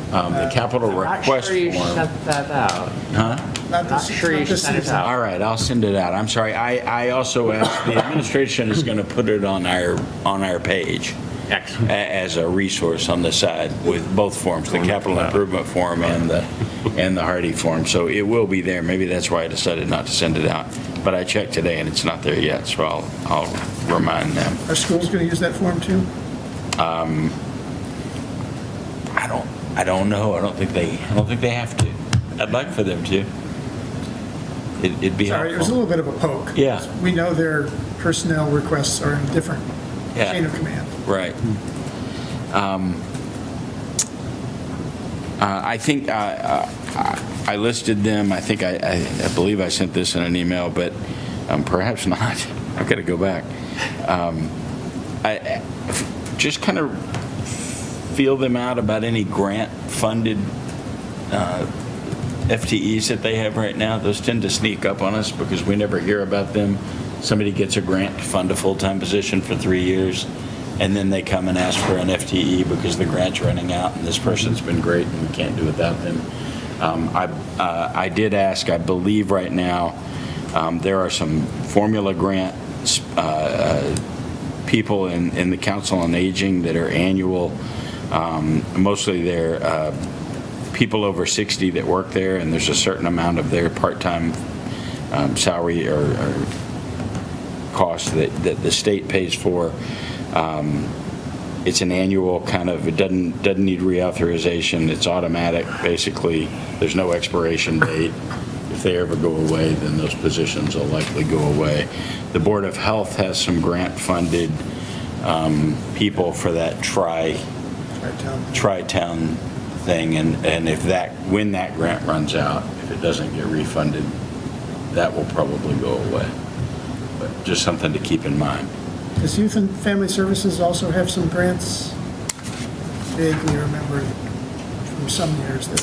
The capital request Not sure you form. sent that out. Huh? Not sure you sent it out. All right, I'll send it out. I'm sorry. I also asked, the administration is going to put it on our page Excellent. as a resource on the side with both forms, the capital improvement form and the Hardy form. So it will be there. Maybe that's why I decided not to send it out. But I checked today and it's not there yet, so I'll remind them. Are schools going to use that form too? I don't know. I don't think they have to. I'd like for them to. it'd be Sorry, it was a helpful. little bit of a poke. Yeah. We know their personnel requests are in a different Yeah. chain of command. Right. I think I listed them, I think I believe I sent this in an email, but perhaps not. I've got to go back. I just kind of feel them out about any grant-funded FTEs that they have right now. Those tend to sneak up on us because we never hear about them. Somebody gets a grant to fund a full-time position for 3 years, and then they come and ask for an FTE because the grant's running out and this person's been great and we can't do without them. I did ask, I believe right now, there are some formula grant people in the Council on Aging that are annual. Mostly they're people over 60 that work there, and there's a certain amount of their part-time salary or cost that the state pays for. It's an annual kind of, it doesn't need reauthorization. It's automatic, basically. There's no expiration date. If they ever go away, then those positions will likely go away. The Board of Health has some grant-funded people for that tri-town thing, and when that grant runs out, if it doesn't get refunded, that will probably go away. But just something to keep in mind. Does Youth and Family Services also have some grants? Vaguely remember from some years that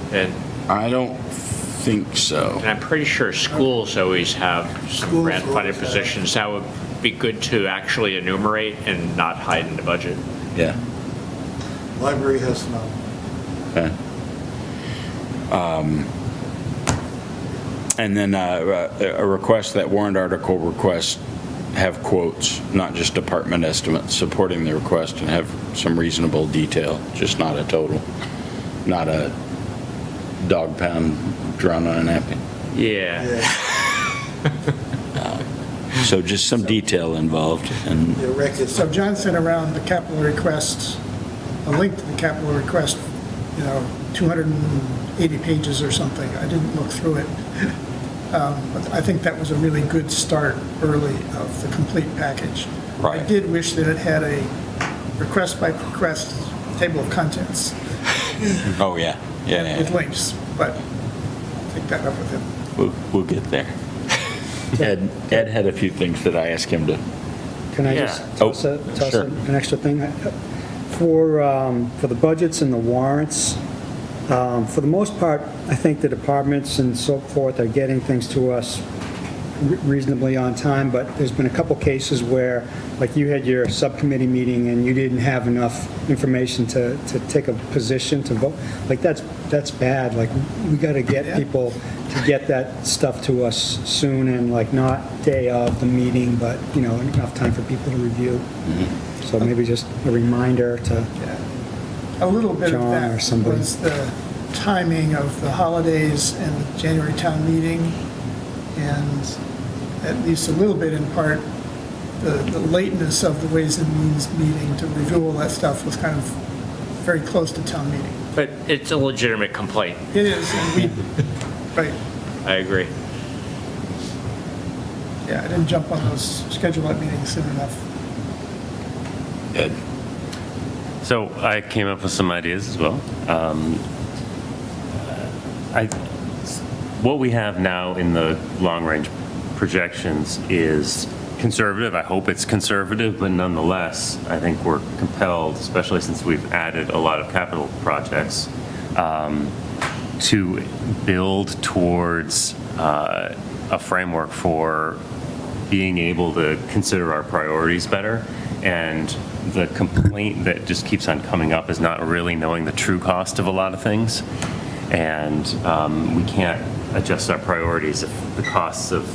they're... And I don't think so. I'm pretty sure schools always have some grant-funded positions. That would be good to actually enumerate and not hide in the budget. Yeah. Library has none. Okay. And then a request, that warrant article request, have quotes, not just department estimates, supporting the request and have some reasonable detail, just not a total, not a dog pound drawn on a napkin. Yeah. So just some detail involved. And The record, So John sent around the capital request, a link to the capital request, 280 pages or something. I didn't look through it. But I think that was a really good start early of the complete package. Right. I did wish that it had a request by request table of contents oh yeah, with yeah. links, but I'll take that up with him. We'll get there. Ed had a few things that I asked him to. Can I Yeah. just toss sure. an extra thing? For the budgets and the warrants, for the most part, I think the departments and so forth are getting things to us reasonably on time, but there's been a couple cases where, like you had your subcommittee meeting and you didn't have enough information to take a position to vote. Like, that's bad. Like, we got to get people to get that stuff to us soon and like not day of the meeting, but, enough time for people to review. So maybe just a reminder to, A little bit of John or that somebody. was the timing of the holidays and the January town meeting, and at least a little bit in part, the lateness of the Ways and Means meeting to review all that stuff was kind of very close to town meeting. But it's a legitimate complaint. It is, and right, I agree. yeah, I didn't jump on those schedule that meetings soon enough. Ed. So I came up with some ideas as well. What we have now in the long-range projections is conservative. I hope it's conservative, but nonetheless, I think we're compelled, especially since we've added a lot of capital projects, to build towards a framework for being able to consider our priorities better. And the complaint that just keeps on coming up is not really knowing the true cost of a lot of things. And we can't adjust our priorities if the costs of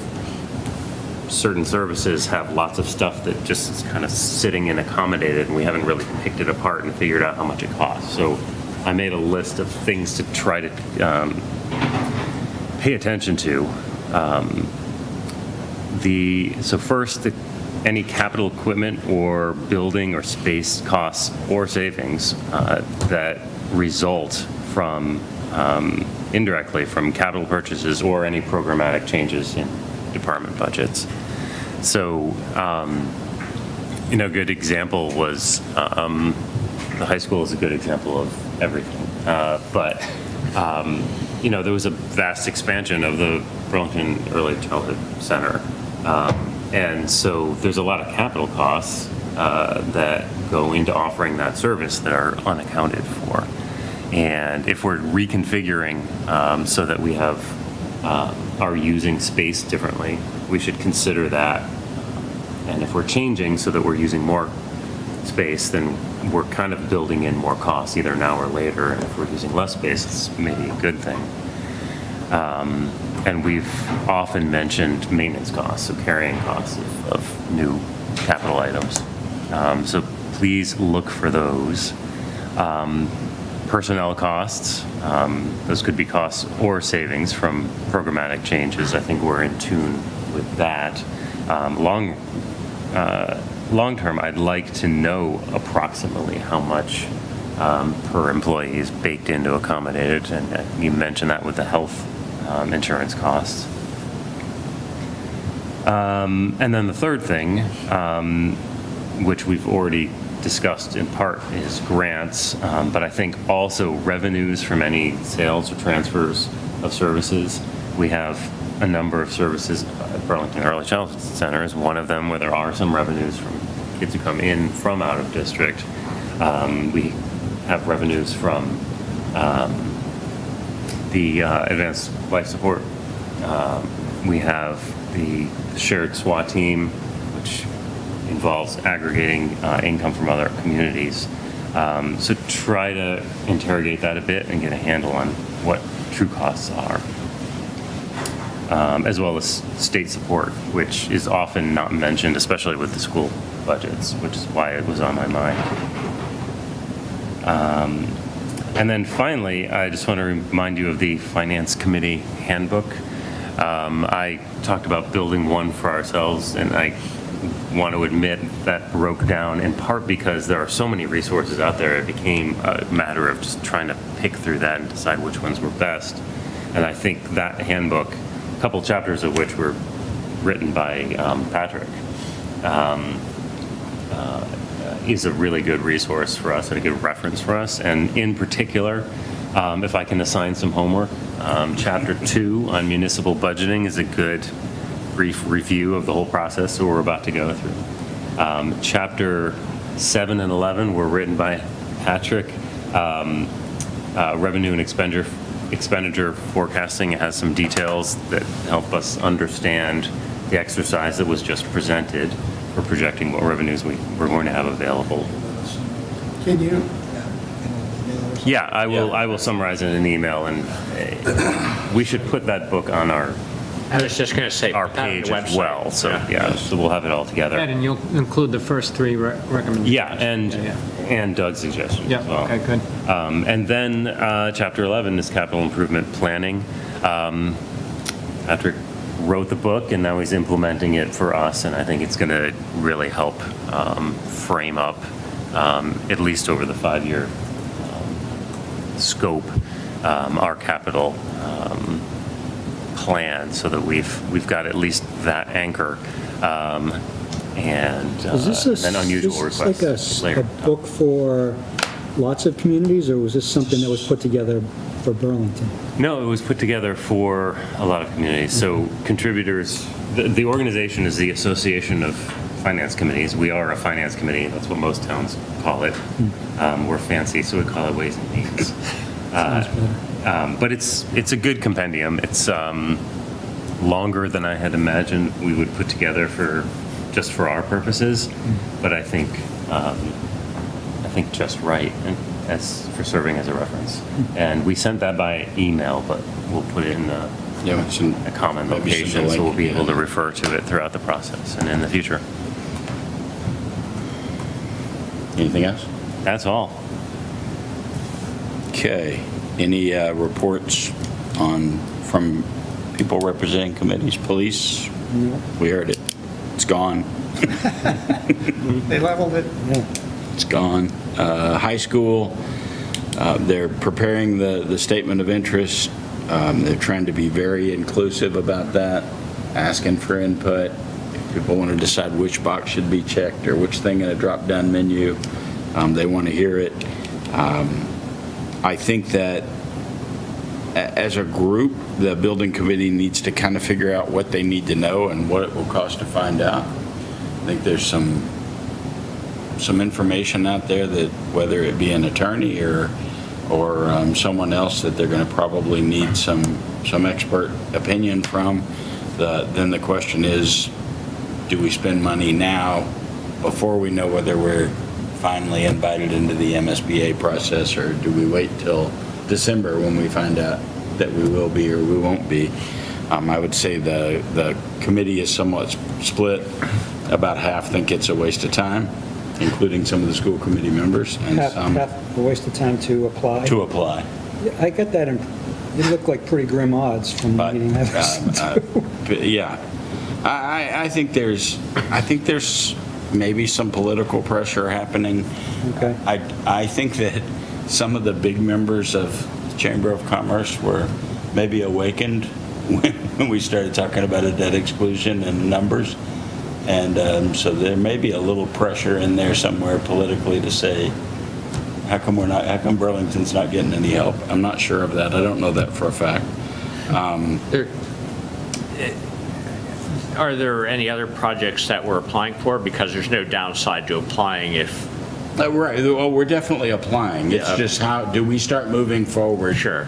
certain services have lots of stuff that just is kind of sitting and accommodated, and we haven't really picked it apart and figured out how much it costs. So I made a list of things to try to pay attention to. So first, any capital equipment or building or space costs or savings that result from indirectly from capital purchases or any programmatic changes in department budgets. So, a good example was, the high school is a good example of everything. But there was a vast expansion of the Burlington Early Childhood Center. And so there's a lot of capital costs that go into offering that service that are unaccounted for. And if we're reconfiguring so that we are using space differently, we should consider that. And if we're changing so that we're using more space, then we're kind of building in more costs either now or later. And if we're using less space, it's maybe a good thing. And we've often mentioned maintenance costs, so carrying costs of new capital items. So please look for those. Personnel costs, those could be costs or savings from programmatic changes. I think we're in tune with that. Long term, I'd like to know approximately how much per employee is baked into accommodated, and you mentioned that with the health insurance costs. And then the third thing, which we've already discussed in part, is grants, but I think also revenues from any sales or transfers of services. We have a number of services. Burlington Early Childhood Center is one of them, where there are some revenues from kids who come in from out of district. We have revenues from the advanced life support. We have the shared SWAT team, which involves aggregating income from other communities. So try to interrogate that a bit and get a handle on what true costs are. As well as state support, which is often not mentioned, especially with the school budgets, which is why it was on my mind. And then finally, I just want to remind you of the Finance Committee handbook. I talked about building one for ourselves, and I want to admit that broke down in part because there are so many resources out there. It became a matter of just trying to pick through that and decide which ones were best. And I think that handbook, a couple chapters of which were written by Patrick, is a really good resource for us and a good reference for us. And in particular, if I can assign some homework, Chapter 2 on municipal budgeting is a good brief review of the whole process that we're about to go through. Chapter 7 and 11 were written by Patrick. Revenue and expenditure forecasting has some details that help us understand the exercise that was just presented for projecting what revenues we're going to have available. Can you? Yeah, I will summarize in an email, and we should put that book on our I was just going to say, our put that on the page as website. well. So so we'll have it all together. And you'll include the first three recommendations. Yeah, and Doug's suggestions as well. Okay, good. And then Chapter 11 is capital improvement planning. Patrick wrote the book, and now he's implementing it for us, and I think it's going to really help frame up, at least over the 5-year scope, our capital plan, so that we've got at least that anchor, and then unusual requests like later. a book for lots of communities, or was this something that was put together for Burlington? No, it was put together for a lot of communities. So contributors, the organization is the Association of Finance Committees. We are a finance committee. That's what most towns call it. We're fancy, so we call it Ways and Means. But it's a good compendium. It's longer than I had imagined we would put together just for our purposes, but I think just right as for serving as a reference. And we sent that by email, but we'll put it in a common location, so we'll be able to refer to it throughout the process and in the future. Anything else? That's all. Okay. Any reports from people representing committees? Police? We heard it. It's gone. They leveled it. It's gone. High school, they're preparing the statement of interest They're trying to be very inclusive about that, asking for input. If people want to decide which box should be checked or which thing in a drop-down menu, they want to hear it. I think that as a group, the building committee needs to kind of figure out what they need to know and what it will cost to find out. I think there's some information out there that whether it be an attorney or someone else that they're going to probably need some expert opinion from. Then the question is, do we spend money now before we know whether we're finally invited into the MSBA process, or do we wait till December when we find out that we will be or we won't be? I would say the committee is somewhat split. About half think it's a waste of time, including some of the school committee members, and some Half a waste of time to apply. to apply. I get that. It looked like pretty grim odds from the But, meeting I've listened to. yeah, I think there's maybe some political pressure happening. Okay. I think that some of the big members of the Chamber of Commerce were maybe awakened when we started talking about a debt exclusion and numbers. And so there may be a little pressure in there somewhere politically to say, how come Burlington's not getting any help? I'm not sure of that. I don't know that for a fact. Are there any other projects that we're applying for? Because there's no downside to applying if... Right. Well, we're definitely applying. It's Yeah. just how do we start moving forward? Sure.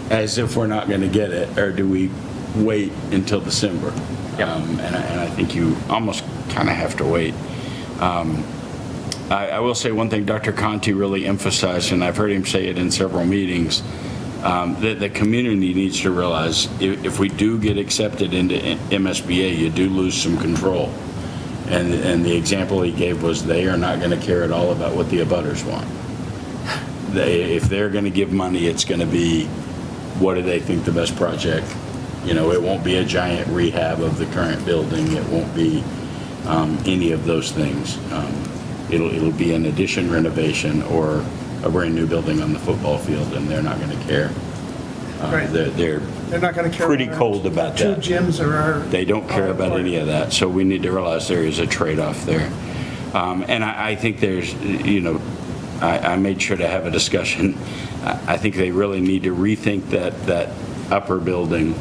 As if we're not going to get it, or do we wait until December? Yep. And I think you almost kind of have to wait. I will say one thing Dr. Conti really emphasized, and I've heard him say it in several meetings, that the community needs to realize if we do get accepted into MSBA, you do lose some control. And the example he gave was they are not going to care at all about what the abutters want. If they're going to give money, it's going to be, what do they think the best project? You know, it won't be a giant rehab of the current building. It won't be any of those things. It'll be an addition renovation or a brand new building on the football field, and they're not going to care. Right. They're not going to care. pretty cold about Two that. gyms are our. They don't care about important. any of that, so we need to realize there is a trade-off there. And I think there's, I made sure to have a discussion. I think they really need to rethink that upper building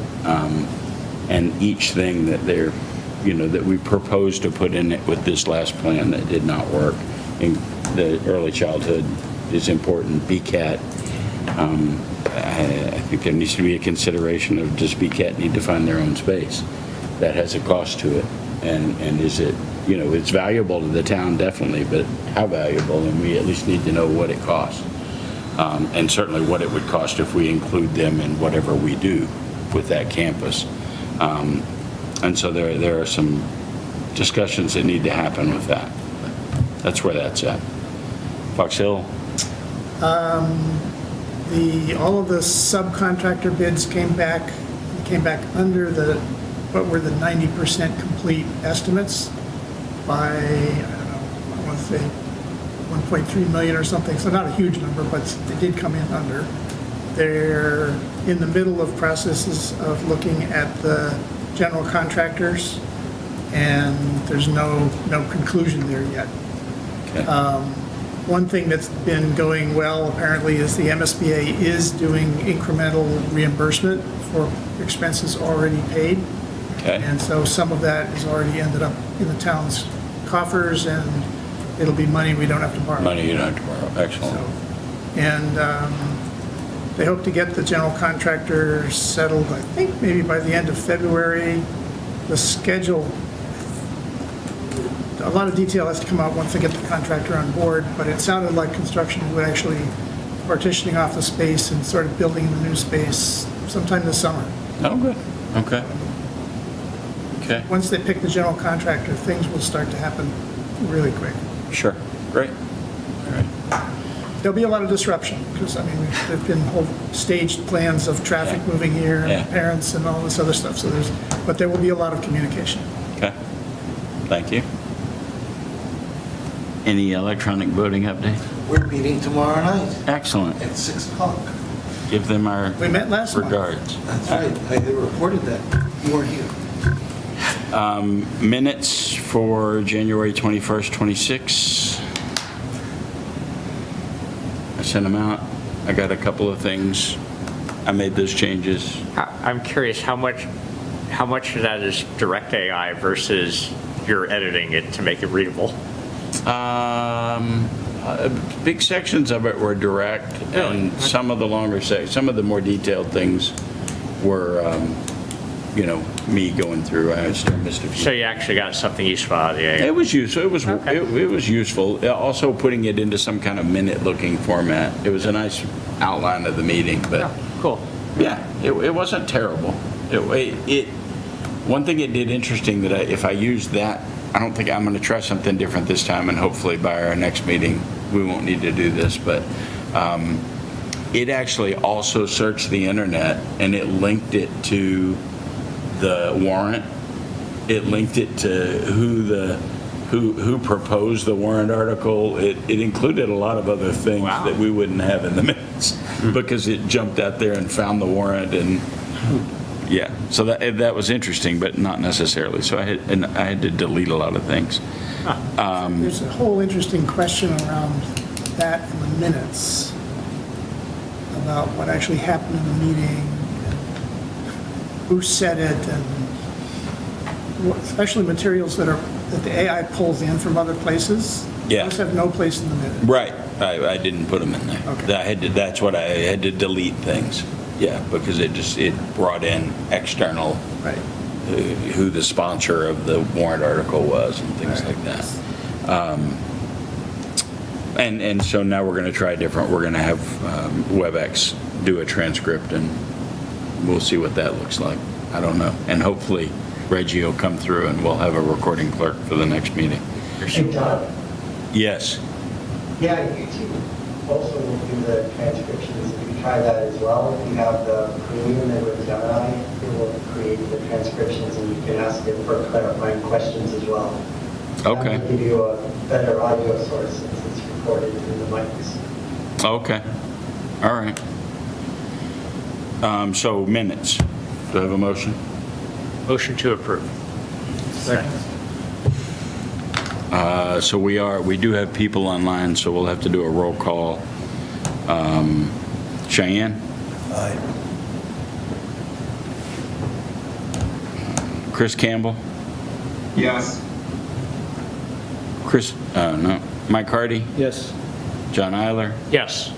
and each thing that that we proposed to put in it with this last plan that did not work. And the early childhood is important. BCAT. I think there needs to be a consideration of, does BCAT need to find their own space? That has a cost to it. And is it, it's valuable to the town, definitely, but how valuable? And we at least need to know what it costs. And certainly what it would cost if we include them in whatever we do with that campus. And so there are some discussions that need to happen with that. That's where that's at. Fox Hill? All of the subcontractor bids came back under what were the 90% complete estimates by, I don't know, I want to say 1.3 million or something, so not a huge number, but they did come in under. They're in the middle of processes of looking at the general contractors, and there's no conclusion there yet. Okay. One thing that's been going well, apparently, is the MSBA is doing incremental reimbursement for expenses already paid. Okay. And so some of that has already ended up in the town's coffers, and it'll be money we don't have to borrow. Money you don't have to borrow. Excellent. So, and they hope to get the general contractor settled, I think, maybe by the end of February. The schedule, a lot of detail has to come out once they get the contractor on board, but it sounded like construction would actually partitioning off the space and sort of building the new space sometime this summer. Oh, good. Okay. Okay. Once they pick the general contractor, things will start to happen really quick. Sure. Great. All right. There'll be a lot of disruption, because, there've been whole staged plans of traffic moving here, Yeah. and parents and all this other stuff, but there will be a lot of communication. Okay. Thank you. Any electronic voting update? We're meeting tomorrow night Excellent. at 6 o'clock. Give them our We met last month. regards. That's right. They reported that. You weren't here. Minutes for January 21st, 26. I sent them out. I got a couple of things. I made those changes. I'm curious, how much of that is direct AI versus you're editing it to make it readable? Big sections of it were direct, and some of the longer some of the more detailed things were, me going through. I still missed a few. So you actually got something useful out of the AI? It was useful. Okay. It was useful. Also putting it into some kind of minute-looking format. It was a nice outline of the meeting, but Cool. yeah, it wasn't terrible. One thing it did interesting that if I used that, I don't think I'm going to try something different this time, and hopefully by our next meeting we won't need to do this. But it actually also searched the internet and it linked it to the warrant. It linked it to who proposed the warrant article. It included a lot of other things that we wouldn't have in the minutes because it jumped out there and found the warrant. And yeah, so that was interesting, but not necessarily. So I had to delete a lot of things. There's a whole interesting question around that in the minutes about what actually happened in the meeting, and who said it, and especially materials that the AI pulls in from other places. Yeah. Those have no place in the minutes. Right. I didn't put them in there. Okay. That's what I had to delete things. Yeah, because it brought in external, Right. who the sponsor of the warrant article was and things like that. And so now we're going to try different. We're going to have WebEx do a transcript, and we'll see what that looks like. I don't know. And hopefully Reggie will come through and we'll have a recording clerk for the next meeting. Hey, Todd. Yes. Yeah, YouTube also will do the transcriptions. If you try that as well, if you have the premium and with Gemini, it will create the transcriptions and you can ask it for clarifying questions as well. Okay. That will give you a better audio source since it's recorded through the mics. Okay. All right. So minutes. Do I have a motion? Motion to approve. So we do have people online, so we'll have to do a roll call. Cheyenne? Aye. Chris Campbell? Yes. No. Mike Hardy? Yes. John Eiler? Yes.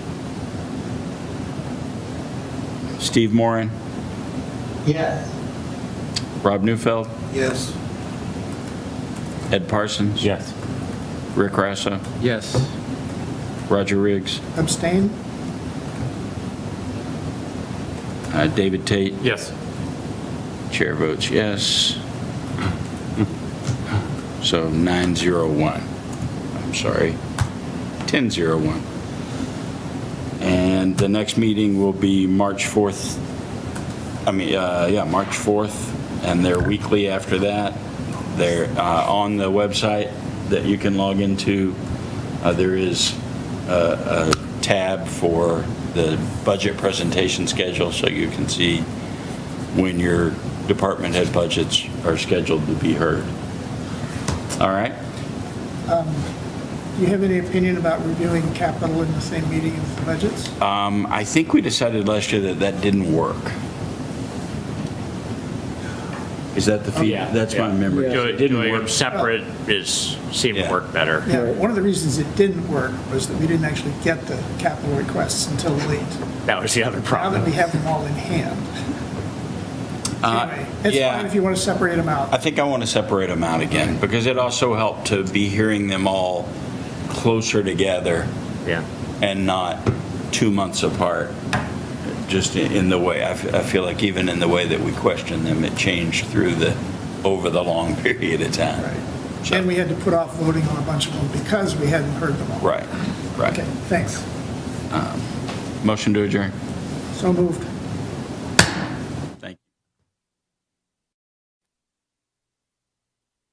Steve Moran? Yes. Rob Neufeld? Yes. Ed Parsons? Yes. Rick Rasso? Yes. Roger Riggs? Abstain? David Tate? Yes. Chair votes yes. So 901. I'm sorry. 1001. And the next meeting will be March 4th. March 4th, and they're weekly after that. They're on the website that you can log into. There is a tab for the budget presentation schedule, so you can see when your department head budgets are scheduled to be heard. All right? Do you have any opinion about reviewing capital in the same meeting as the budgets? I think we decided last year that didn't work. Is that the feedback? That's my memory. It didn't Doing them work. separate seemed to work better. Yeah, one of the reasons it didn't work was that we didn't actually get the capital requests until late. That was the other Now that problem. we have them all in hand. Anyway, it's yeah. fine if you want to separate them out. I think I want to separate them out again, because it also helped to be hearing them all closer together Yeah. and not 2 months apart. Just in the way, I feel like even in the way that we question them, it changed over the long period of time. Right. So- And we had to put off voting on a bunch of them because we hadn't heard them all. Right, right. Okay, thanks. Motion to adjourn. So moved.